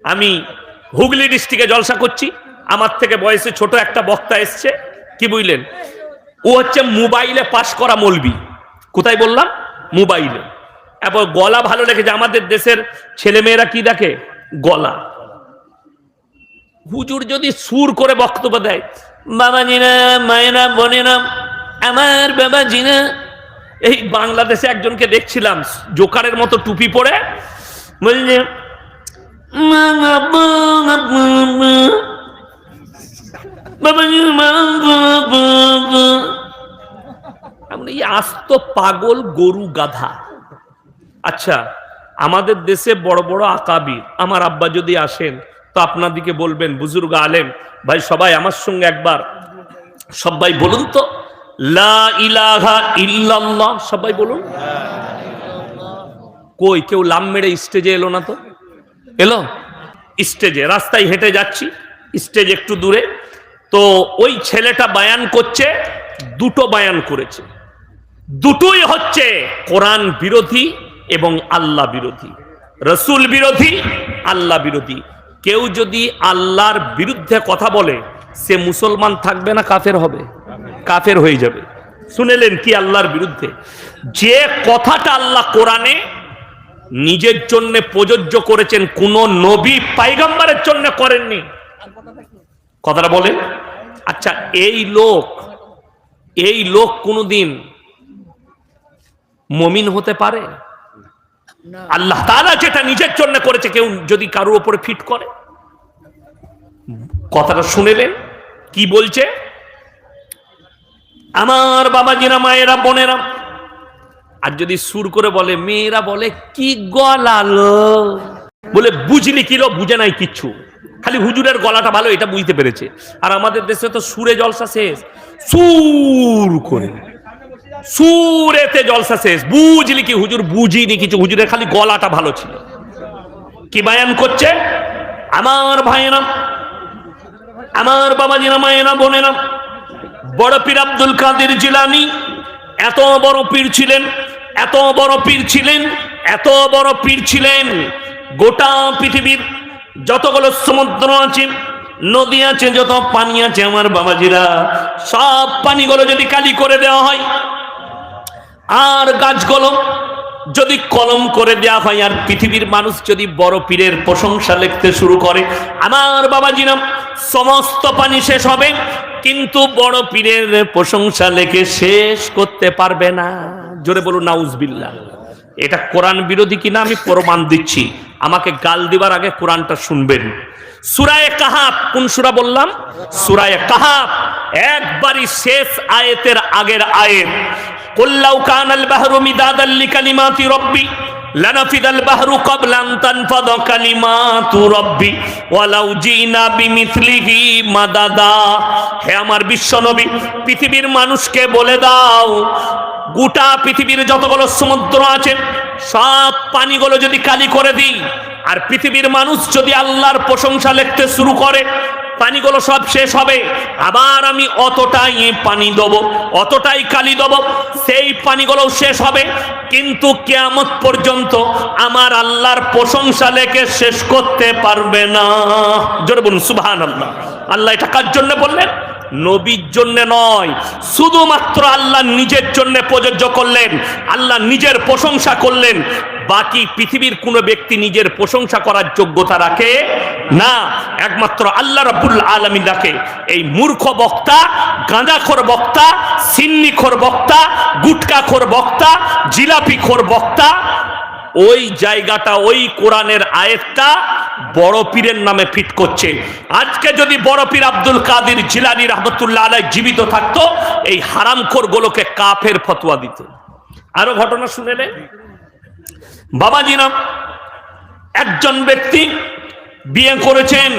আমি হুগলি ডিস্ট্রিক্টে জলসা করছি, আমার থেকে বয়সে ছোট একটা বক্তা এসছে, কি বুঝলেন, ও হচ্ছে মোবাইলে পাস করা মৌলবি। কোথায় বললাম? মোবাইলে। এবার গলা ভালো লেগেছে। আমাদের দেশের ছেলেমেয়েরা কি দেখে? গলা। হুজুর যদি সুর করে বক্তব্য দেয়, বাবাজিরা, মায়েরা, বোনেরা, আমার বাবাজিরা। এই বাংলাদেশে একজনকে দেখছিলাম জোকারের মতো টুপি পরে, বলছে আস্ত পাগল গরু গাধা। আচ্ছা, আমাদের দেশে বড় বড় আকাবির, আমার আব্বা যদি আসেন তো আপনাদিকে বলবেন, বুজুর্গ আলেম ভাই, সবাই আমার সঙ্গে একবার সবাই বলুন তো লা ইলাহা ইল্লাল্লাহ। সবাই বলুন। কই কেউ লাম মেরে স্টেজে এলো না তো? এলো স্টেজে। রাস্তায় হেঁটে যাচ্ছি, স্টেজ একটু দূরে, তো ওই ছেলেটা বায়ান করছে, দুটো বায়ান করেছে, দুটোই হচ্ছে কোরআন বিরোধী এবং আল্লাহ বিরোধী, রসুল বিরোধী, আল্লাহ বিরোধী। কেউ যদি আল্লাহর বিরুদ্ধে কথা বলে, সে মুসলমান থাকবে না, কাফের হবে, কাফের হয়ে যাবে। শুনেলেন কি? আল্লাহর বিরুদ্ধে যে কথাটা আল্লাহ কোরআনে নিজের জন্য প্রযোজ্য করেছেন, কোন নবী পয়গম্বরের জন্য করেননি। কথাটা বলেন। আচ্ছা, এই লোক কোনদিন মুমিন হতে পারে? আল্লাহ তাআলা যেটা নিজের জন্য করেছে, কেউ যদি কারোর উপরে ফিট করে। কথাটা শুনেলেন কি বলছে? আমার বাবাজিরা, মায়েরা, বোনেরা। আর যদি সুর করে বলে, মেয়েরা বলে কি গলালো, বলে বুঝলি কিলো, বুঝে নাই কিচ্ছু, খালি হুজুরের গলাটা ভালো এটা বুঝতে পেরেছে। আর আমাদের দেশে তো সুরে জলসা শেষ, সুর করে সুরেতে জলসা শেষ। বুঝলি কি? হুজুর বুঝিনি কিছু, হুজুরের খালি গলাটা ভালো ছিল। কি বায়ান করছে? আমার ভাইয়েরা, আমার বাবাজিরা, মায়েরা, বোনেরা, বড় পীর আব্দুল কাদের জিলানী এত বড় পীর ছিলেন, এত বড় পীর ছিলেন, এত বড় পীর ছিলেন। গোটা পৃথিবীর যতগুলো সমুদ্র আছে, নদী আছে, যত পানি আছে, আমার বাবাজিরা, সব পানিগুলো যদি কালি করে দেওয়া হয়, আর গাছগুলো যদি কলম করে দেওয়া হয়, আর পৃথিবীর মানুষ যদি বড় পীরের প্রশংসা লিখতে শুরু করে, আমার বাবাজিরা, সমস্ত পানি শেষ হবে, কিন্তু বড় পীরের প্রশংসা লেখে শেষ করতে পারবে না। জোরে বলুন নাউজুবিল্লাহ। এটা কোরআন বিরোধী কিনা আমি প্রমাণ দিচ্ছি। আমাকে গাল দিবার আগে কোরআনটা শুনবেন। সূরা কাহাফ, কোন সূরা বললাম? সূরা কাহাফ, একবারই শেষ আয়াতের আগের আয়াত। কুল লাউ কানাল বাহরু মিদাদাল লিকালিমাতি রাব্বি লানাফিদাল বাহরু ক্বাবলা আন তানফাদা কালিমাতু রাব্বি ওয়ালাউ জিনা বিমিথলিহি মাদাদা। হে আমার বিশ্বনবী, পৃথিবীর মানুষকে বলে দাও, গোটা পৃথিবীর যতগুলো সমুদ্র আছে সব পানিগুলো যদি কালি করে দিই, আর পৃথিবীর মানুষ যদি আল্লাহর প্রশংসা লিখতে শুরু করে, পানিগুলো সব শেষ হবে, আবার আমি অতটাই পানি দেবো, অতটাই কালি দেবো, সেই পানিগুলো শেষ হবে, কিন্তু কিয়ামত পর্যন্ত আমার আল্লাহর প্রশংসা লেখে শেষ করতে পারবে না। জোরে বলুন সুবহানাল্লাহ। আল্লাহ এটা কার জন্য বললেন? নবীর জন্য নয়, শুধুমাত্র আল্লাহ নিজের জন্য প্রযোজ্য করলেন। আল্লাহ নিজের প্রশংসা করলেন, বাকি পৃথিবীর কোনো ব্যক্তি নিজের প্রশংসা করার যোগ্যতা রাখে না, একমাত্র আল্লাহ রাব্বুল আলামিন রাখে। এই মূর্খ বক্তা, গাঁজাখোর বক্তা, সিন্নিখোর বক্তা, গুটকাখোর বক্তা, জিলাপিখোর বক্তা, ওই জায়গাটা, ওই কোরআনের আয়াতটা বড় পীরের নামে ফিট করছে। আজকে যদি বড় পীর আব্দুল কাদের জিলানী রাহমাতুল্লাহ আলাইহি জীবিত থাকতো, এই হারামখোর গুলোকে কাফের ফতোয়া দিত। আরো ঘটনা শুনেলেন বাবাজিরা, একজন ব্যক্তি বিয়ে করেছেন,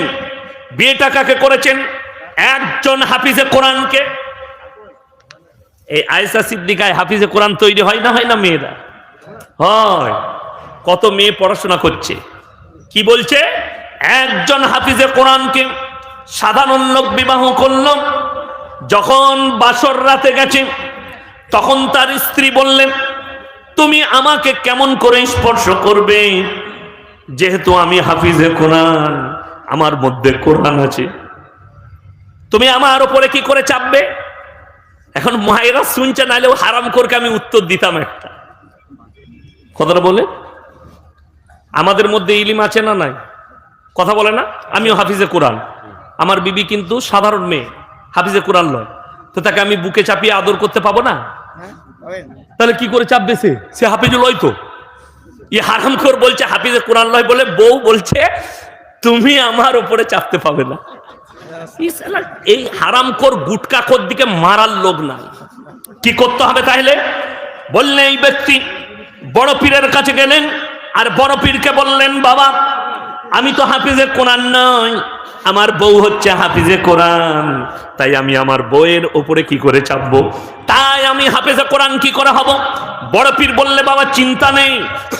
বিয়েটা কাকে করেছেন? একজন হাফিজে কোরআনকে। এই আয়েশা সিদ্দিকায় হাফিজে কোরআন তৈরি হয় না, হয় না? মেয়েরা হয়, কত মেয়ে পড়াশোনা করছে। কি বলছে? একজন হাফিজে কোরআনকে সাধারণ লোক বিবাহ করল। যখন বাসর রাতে গেছে, তখন তার স্ত্রী বললেন, তুমি আমাকে কেমন করে স্পর্শ করবে, যেহেতু আমি হাফিজে কোরআন, আমার মধ্যে কোরআন আছে, তুমি আমার উপরে কি করে চাপবে? এখন মায়েরা শুনছে, নাহলে হারামখোরকে আমি উত্তর দিতাম একটা কথাটা বলে। আমাদের মধ্যে ইলিম আছে না নাই? কথা বলে না? আমিও হাফিজে কোরআন, আমার বিবি কিন্তু সাধারণ মেয়ে, হাফিজে কোরআন লয়, তো তাকে আমি বুকে চাপিয়ে আদর করতে পাবো না? তাহলে কি করে চাপবে? সে হাফিজ লয় তো। এই হারামখোর বলছে হাফিজে কোরআন লয় বলে, বউ বলছে তুমি আমার উপরে চাপতে পাবে না। এই হারামখোর গুটকাখোর দিকে মারার লোক নাই। কি করতে হবে তাহলে? বললে এই ব্যক্তি বড় পীরের কাছে গেলেন, আর বড় পীরকে বললেন, বাবা আমি তো হাফিজে কোরআন নয়, আমার বউ হচ্ছে হাফিজে কোরআন, তাই আমি আমার বউয়ের উপরে কি করে চাপবো? তাই আমি হাফিজে কোরআন কি করে হব? বড় পীর বললে, বাবা চিন্তা নেই,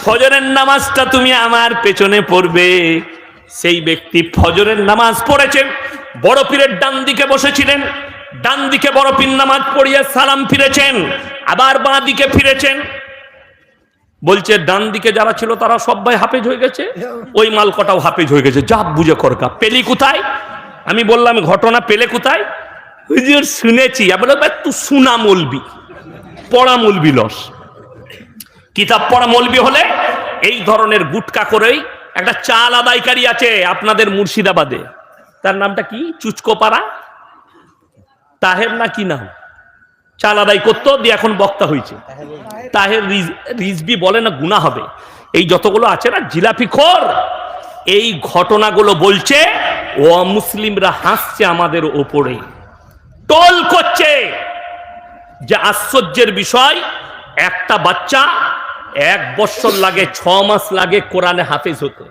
ফজরের নামাজটা তুমি আমার পেছনে পড়বে। সেই ব্যক্তি ফজরের নামাজ পড়েছেন, বড় পীরের ডান দিকে বসেছিলেন, ডান দিকে বড় পীর নামাজ পড়িয়ে সালাম ফিরেছেন, আবার বাঁ দিকে ফিরেছেন। বলছে ডান দিকে যারা ছিল তারা সবাই হাফেজ হয়ে গেছে, ওই মাল কটাও হাফেজ হয়ে গেছে, যা বুঝে করকা। পেলি কোথায়? আমি বললাম ঘটনা পেলে কোথায়? হুজুর শুনেছি। আমি বললাম তুই শোনা মলবি, পড়া মলবি লস। কিতাব পড়া মলবি হলে এই ধরনের গুটকা করেই। একটা চাল আদায়কারী আছে আপনাদের মুর্শিদাবাদে, তার নামটা কি? চুচকোপাড়া তাহের না কি নাম? চাল আদায় করতো, দিয়ে এখন বক্তা হয়েছে। তাহের রিজবি বলে না, গুনাহ হবে। এই যতগুলো আছে না জিলাপি খোর, এই ঘটনাগুলো বলছে, ও মুসলিমরা হাসছে আমাদের ওপরে, টোল করছে। যে আশ্চর্যের বিষয়, একটা বাচ্চা 1 বছর লাগে, 6 মাস লাগে কোরআনে হাফেজ হতে।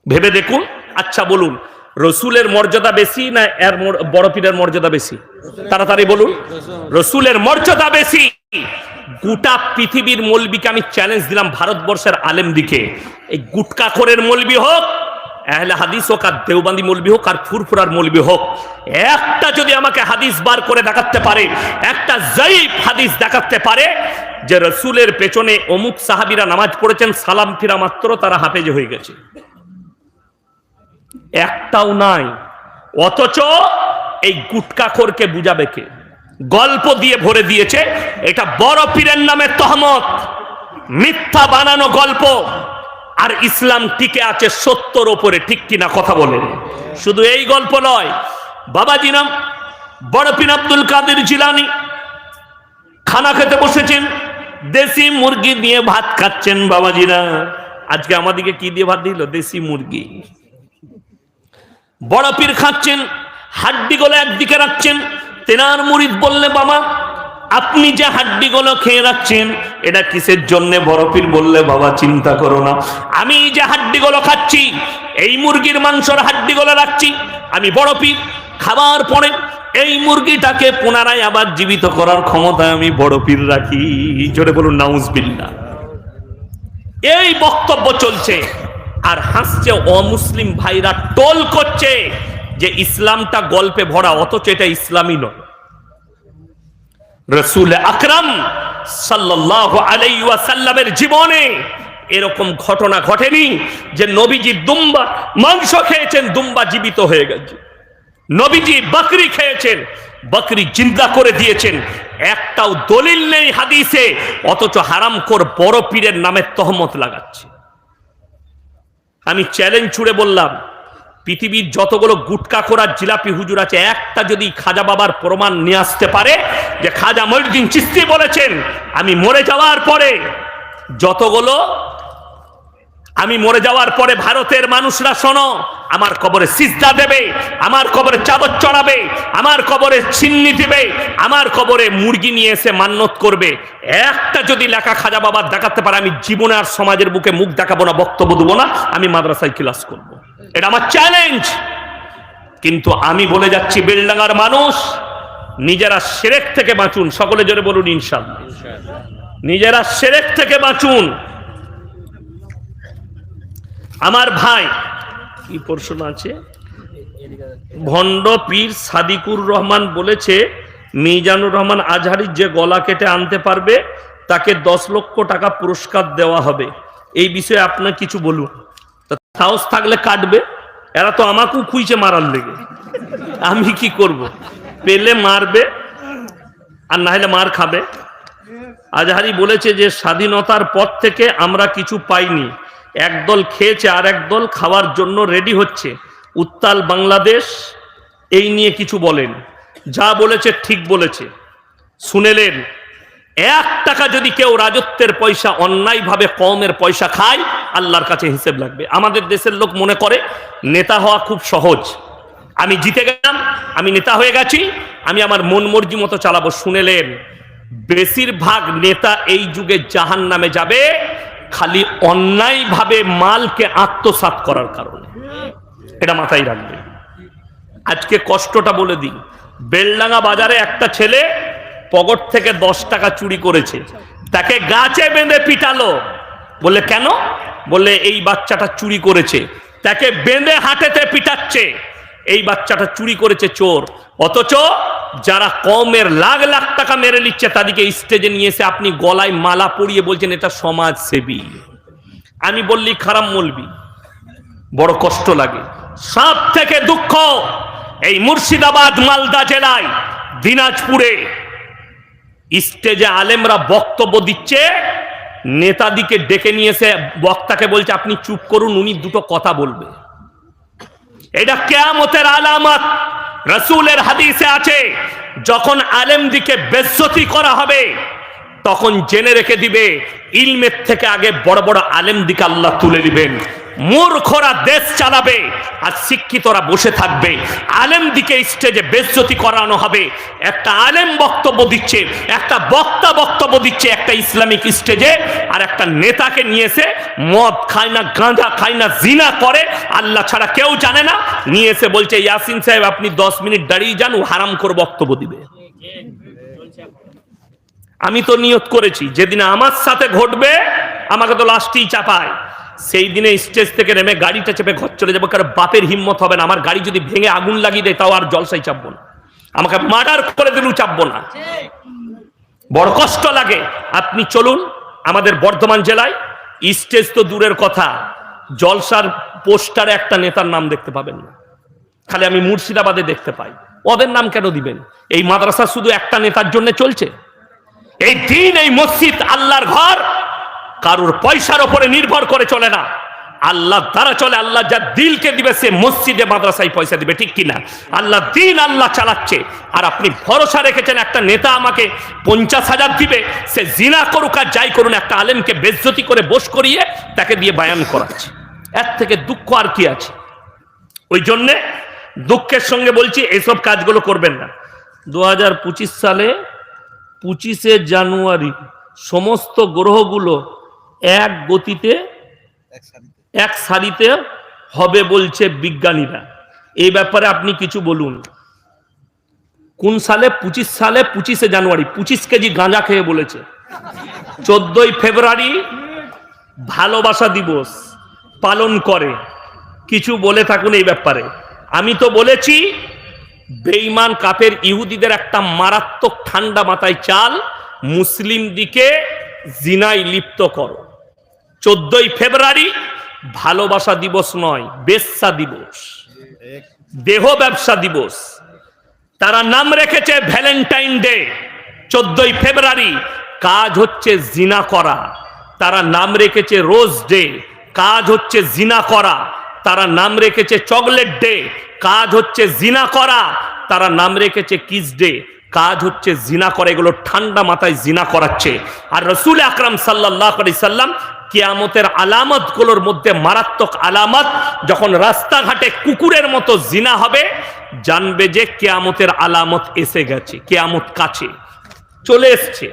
ভেবে দেখুন। আচ্ছা বলুন, রসুলের মর্যাদা বেশি না এর বড় পীরের মর্যাদা বেশি? তাড়াতাড়ি বলুন। রসুলের মর্যাদা বেশি। গোটা পৃথিবীর মৌলবীকে আমি চ্যালেঞ্জ দিলাম, ভারতবর্ষের আলেম দিকে, এই গুটকাখোরের মৌলবী হোক, আহলে হাদিস হোক, আর দেওবান্দি মৌলবী হোক, আর ফুরফুরার মৌলবী হোক, একটা যদি আমাকে হাদিস বার করে দেখাতে পারে, একটা যায়িফ হাদিস দেখাতে পারে যে রসুলের পেছনে অমুক সাহাবীরা নামাজ পড়েছেন, সালাম ফিরা মাত্র তারা হাফেজ হয়ে গেছে, একটাও নাই। অথচ এই গুটকাখোরকে বুঝাবে কে? গল্প দিয়ে ভরে দিয়েছে। এটা বড় পীরের নামে তহমত, মিথ্যা বানানো গল্প। আর ইসলাম টিকে আছে সত্যর ওপরে, ঠিক কিনা কথা বলেন? শুধু এই গল্প নয় বাবাজি, নাম বড় পীর আব্দুল কাদের জিলানী খানা খেতে বসেছেন, দেশি মুরগি দিয়ে ভাত খাচ্ছেন। বাবাজিরা আজকে আমাদেরকে কি দিয়ে ভাত দিল? দেশি মুরগি। বড় পীর খাচ্ছেন, হাড্ডি গুলো একদিকে রাখছেন। তেনার মুরিদ বললে, বাবা আপনি যে হাড্ডিগুলো খেয়ে রাখছেন এটা কিসের জন্য? বড় পীর বললে বাবা চিন্তা করো না, আমি যে হাড্ডিগুলো খাচ্ছি, এই মুরগির মাংসের হাড্ডিগুলো রাখছি, আমি বড় পীর খাবার পরে এই মুরগিটাকে পুনরায় আবার জীবিত করার ক্ষমতা আমি বড় পীর রাখি। জোরে বলুন নাউজুবিল্লাহ। এই বক্তব্য চলছে আর হাসছে অমুসলিম ভাইরা, টোল করছে যে ইসলামটা গল্পে ভরা, অথচ এটা ইসলামই নয়। রাসূল আকরাম সাল্লাল্লাহু আলাইহি ওয়াসাল্লামের জীবনে এরকম ঘটনা ঘটেনি যে নবীজি দুম্বা মাংস খেয়েছেন, দুম্বা জীবিত হয়ে গেছে। নবীজি বকরি খেয়েছেন, বকরি জিন্দা করে দিয়েছেন। একটাও দলিল নেই হাদিসে, অথচ হারামখোর বড় পীরের নামে তহমত লাগাচ্ছে। আমি চ্যালেঞ্জ ছুড়ে বললাম, পৃথিবীর যতগুলো গুটকা খোরার জিলাপি হুজুর আছে, একটা যদি খাজা বাবার প্রমাণ নিয়ে আসতে পারে যে খাজা মঈনুদ্দিন চিশতি বলেছেন আমি মরে যাওয়ার পরে ভারতের মানুষরা শোনো, আমার কবরে সিজদা দেবে, আমার কবরে চাদর চড়াবে, আমার কবরে ছিন্নি দিবে, আমার কবরে মুরগি নিয়ে এসে মান্নত করবে, একটা যদি লেখা খাজা বাবার দেখাতে পারে, আমি জীবনে আর সমাজের বুকে মুখ দেখাবো না, বক্তব্য দেবো না, আমি মাদ্রাসায় ক্লাস করব। এটা আমার চ্যালেঞ্জ। কিন্তু আমি বলে যাচ্ছি, বেলডাঙ্গার মানুষ নিজেরা শিরক থেকে বাঁচুন। সকলে জোরে বলুন ইনশাআল্লাহ। নিজেরা শিরক থেকে বাঁচুন। আমার ভাই কি প্রশ্ন আছে? ভণ্ড পীর সাদিকুর রহমান বলেছে মিজানুর রহমান আজহারীর যে গলা কেটে আনতে পারবে তাকে 10 লক্ষ টাকা পুরস্কার দেওয়া হবে। এই বিষয়ে আপনার কিছু বলুন। সাহস থাকলে কাটবে, এরা তো আমাকেও খুঁজছে মারার লেগে, আমি কি করব? পেলে মারবে আর না হলে মার খাবে। আজহারী বলেছে যে স্বাধীনতার পর থেকে আমরা কিছু পাইনি, একদল খেয়েছে আর একদল খাওয়ার জন্য রেডি হচ্ছে। উত্তাল বাংলাদেশ এই নিয়ে কিছু বলেন। যা বলেছে ঠিক বলেছে, শুনেলেন। 1 টাকা যদি কেউ রাজত্বের পয়সা অন্যায়ভাবে কওমের পয়সা খায়, আল্লাহর কাছে হিসেব লাগবে। আমাদের দেশের লোক মনে করে নেতা হওয়া খুব সহজ, আমি জিতে গেলাম, আমি নেতা হয়ে গেছি, আমি আমার মন মর্জি মতো চালাবো। শুনেলেন, বেশিরভাগ নেতা এই যুগে জাহান্নামে যাবে খালি অন্যায়ভাবে মালকে আত্মসাৎ করার কারণে। এটা মাথায় রাখবে। আজকে কষ্টটা বলে দিই, বেলডাঙ্গা বাজারে একটা ছেলে পকেট থেকে 10 টাকা চুরি করেছে, তাকে গাছে বেঁধে পিটালো। বলে কেন? বলে এই বাচ্চাটা চুরি করেছে। তাকে বেঁধে হাঁটেতে পিটাচ্ছে, এই বাচ্চাটা চুরি করেছে, চোর। অথচ যারা কমের লাখ লাখ টাকা মেরে নিচ্ছে তাদেরকে স্টেজে নিয়ে এসে আপনি গলায় মালা পরিয়ে বলছেন এটা সমাজসেবী। আমি বললি খারাপ মলবি, বড় কষ্ট লাগে। সব থেকে দুঃখ, এই মুর্শিদাবাদ মালদা জেলায় দিনাজপুরে স্টেজে আলেমরা বক্তব্য দিচ্ছে, নেতাদিকে ডেকে নিয়ে এসে বক্তাকে বলছে আপনি চুপ করুন, উনি দুটো কথা বলবে। এটা কিয়ামতের আলামত। রাসূলের হাদিসে আছে, যখন আলেমদিকে বেজ্জতি করা হবে তখন জেনে রেখে দিবে ইলমের থেকে আগে বড় বড় আলেমদিকে আল্লাহ তুলে দিবেন। মূর্খরা দেশ চালাবে আর শিক্ষিতরা বসে থাকবে। আলেমদিকে স্টেজে বেজ্জতি করানো হবে। একটা আলেম বক্তব্য দিচ্ছে, একটা বক্তা বক্তব্য দিচ্ছে একটা ইসলামিক স্টেজে, আর একটা নেতাকে নিয়ে এসে মদ খায় না, গাঁজা খায় না, জিনা করে, আল্লাহ ছাড়া কেউ জানে না, নিয়ে এসে বলছে ইয়াসিন সাহেব আপনি 10 মিনিট দাঁড়িয়ে যান, ও হারাম করে বক্তব্য দিবে। আমি তো নিয়ত করেছি যেদিন আমার সাথে ঘটবে আমাকে তো লাস্টেই চাপায়, সেই দিনে স্টেজ থেকে নেমে গাড়িটা চেপে ঘর চলে যাবো। কারণ বাপের হিম্মত হবে না, আমার গাড়ি যদি ভেঙে আগুন লাগিয়ে দেয় তাও আর জলসাই চাপবো না, আমাকে মার্ডার করে দিলেও চাপবো না। বড় কষ্ট লাগে। আপনি চলুন আমাদের বর্ধমান জেলায়, স্টেজ তো দূরের কথা, জলসার পোস্টারে একটা নেতার নাম দেখতে পাবেন না। খালি আমি মুর্শিদাবাদে দেখতে পাই। ওদের নাম কেন দিবেন? এই মাদ্রাসা শুধু একটা নেতার জন্য চলছে? এই দিন, এই মসজিদ আল্লাহর ঘর কারুর পয়সার উপরে নির্ভর করে চলে না, আল্লাহ দ্বারা চলে। আল্লাহ যা দিলকে দিবে সে মসজিদে মাদ্রাসায় পয়সা দিবে, ঠিক কিনা? আল্লাহ দিন আল্লাহ চালাচ্ছে। আর আপনি ভরসা রেখেছেন একটা নেতা আমাকে 50,000 দিবে, সে জিনা করুক আর যাই করুন, একটা আলেমকে বেজ্জতি করে বস করিয়ে তাকে দিয়ে বায়ান করাচ্ছে। এর থেকে দুঃখ আর কি আছে? ওই জন্যে দুঃখের সঙ্গে বলছি এসব কাজগুলো করবেন না। 2025 সালে 25শে জানুয়ারি সমস্ত গ্রহগুলো এক গতিতে এক সারিতে হবে বলছে বিজ্ঞানীরা। এই ব্যাপারে আপনি কিছু বলুন। কোন সালে? 25 সালে 25শে জানুয়ারি 25 কেজি গাঁজা খেয়ে বলেছে। 14ই ফেব্রুয়ারি ভালোবাসা দিবস পালন করে। কিছু বলে থাকুন এই ব্যাপারে। আমি তো বলেছি বেঈমান কাফের ইহুদিদের একটা মারাত্মক ঠান্ডা মাথায় চাল, মুসলিম দিকে জিনায় লিপ্ত করো। 14ই ফেব্রুয়ারি ভালোবাসা দিবস নয়, বেশ্যা দিবস, দেহ ব্যবসা দিবস। তারা নাম রেখেছে ভ্যালেন্টাইন ডে। 14ই ফেব্রুয়ারি কাজ হচ্ছে জিনা করা। তারা নাম রেখেছে রোজ ডে, কাজ হচ্ছে জিনা করা। তারা নাম রেখেছে চকলেট ডে, কাজ হচ্ছে জিনা করা। তারা নাম রেখেছে কিস ডে, কাজ হচ্ছে জিনা করা। এগুলো ঠান্ডা মাথায় জিনা করাচ্ছে। আর রাসূল আকরাম সাল্লাল্লাহু আলাইহি সাল্লাম কিয়ামতের আলামতগুলোর মধ্যে মারাত্মক আলামত, যখন রাস্তাঘাটে কুকুরের মতো জিনা হবে, জানবে যে কিয়ামতের আলামত এসে গেছে, কিয়ামত কাছে চলে এসছে।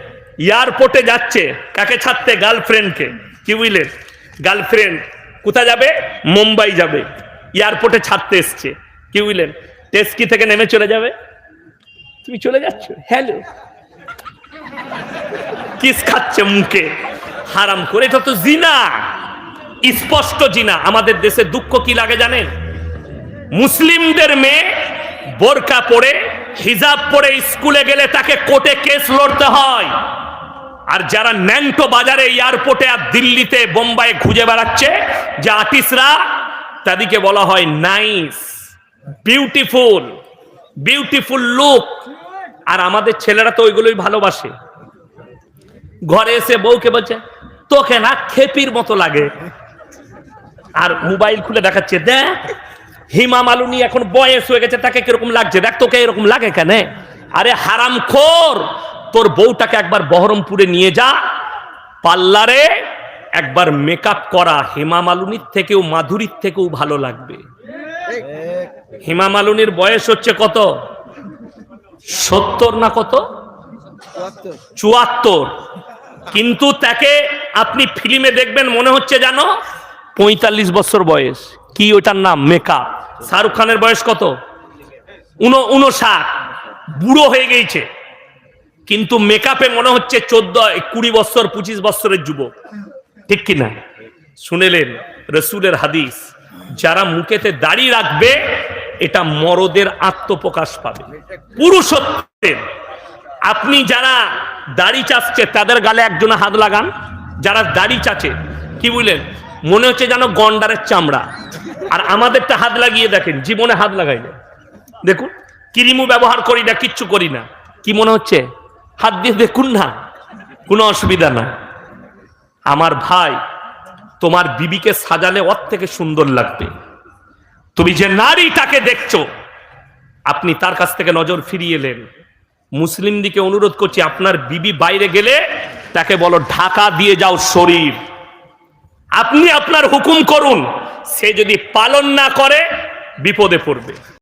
এয়ারপোর্টে যাচ্ছে, কাকে ছাড়তে? গার্লফ্রেন্ডকে। কি বুঝলেন? গার্লফ্রেন্ড কোথায় যাবে? মুম্বাই যাবে। এয়ারপোর্টে ছাড়তে এসছে। কি বুঝলেন? টেস্কি থেকে নেমে চলে যাবে। তুমি চলে যাচ্ছ, হ্যালো, কিস খাচ্ছে মুখে, হারাম করে। এটা তো জিনা, স্পষ্ট জিনা। আমাদের দেশে দুঃখ কি লাগে জানেন? মুসলিমদের মেয়ে বোরকা পরে হিজাব পরে স্কুলে গেলে তাকে কোর্টে কেস লড়তে হয়। আর যারা ন্যাংটো বাজারে, এয়ারপোর্টে আর দিল্লিতে বোম্বাইয়ে খুঁজে বেড়াচ্ছে যে আর্টিস্টরা, তাদেরকে বলা হয় নাইস, বিউটিফুল, বিউটিফুল লুক। আর আমাদের ছেলেরা তো ওইগুলোই ভালোবাসে। ঘরে এসে বউকে বলছে তোকে না খেপির মতো লাগে, আর মোবাইল খুলে দেখাচ্ছে, দেখ হিমা মালিনী এখন বয়স হয়ে গেছে, তাকে কিরকম লাগছে, দেখ তোকে এরকম লাগে কেন? আরে হারামখোর, তোর বউটাকে একবার বহরমপুরে নিয়ে যা, পার্লারে একবার মেকআপ করা, হেমা মালিনীর থেকেও, মাধুরীর থেকেও ভালো লাগবে। হেমা মালিনীর বয়স হচ্ছে কত? 70 না কত? 74। কিন্তু তাকে আপনি ফিল্মে দেখবেন মনে হচ্ছে জানো 45 বছর বয়স। কি ওটার নাম? মেকআপ। শাহরুখ খানের বয়স কত? 59। বুড়ো হয়ে গেছে, কিন্তু মেকআপে মনে হচ্ছে 20 বছর 25 বছরের যুবক। ঠিক কিনা? শুনেলেন রাসূলের হাদিস, যারা মুখেতে দাড়ি রাখবে এটা মরদের আত্মপ্রকাশ পাবে, পুরুষত্বের। আপনি যারা দাড়ি চাচ্ছে তাদের গালে একজনে হাত লাগান, যারা দাড়ি চাচ্ছে, কি বুঝলেন, মনে হচ্ছে যেন গন্ডারের চামড়া। আর আমাদেরটা হাত লাগিয়ে দেখেন, জীবনে হাত লাগাই না। দেখুন, ক্রিমও ব্যবহার করি না, কিচ্ছু করি না, কি মনে হচ্ছে? হাত দিয়ে দেখুন না, কোনো অসুবিধা না। আমার ভাই, তোমার বিবিকে সাজালে ওর থেকে সুন্দর লাগবে। তুমি যে নারীটাকে দেখছো, আপনি তার কাছ থেকে নজর ফিরিয়ে এলেন। মুসলিম দিকে অনুরোধ করছি, আপনার বিবি বাইরে গেলে তাকে বলো ঢাকা দিয়ে যাও শরীর। আপনি আপনার হুকুম করুন, সে যদি পালন না করে বিপদে পড়বে।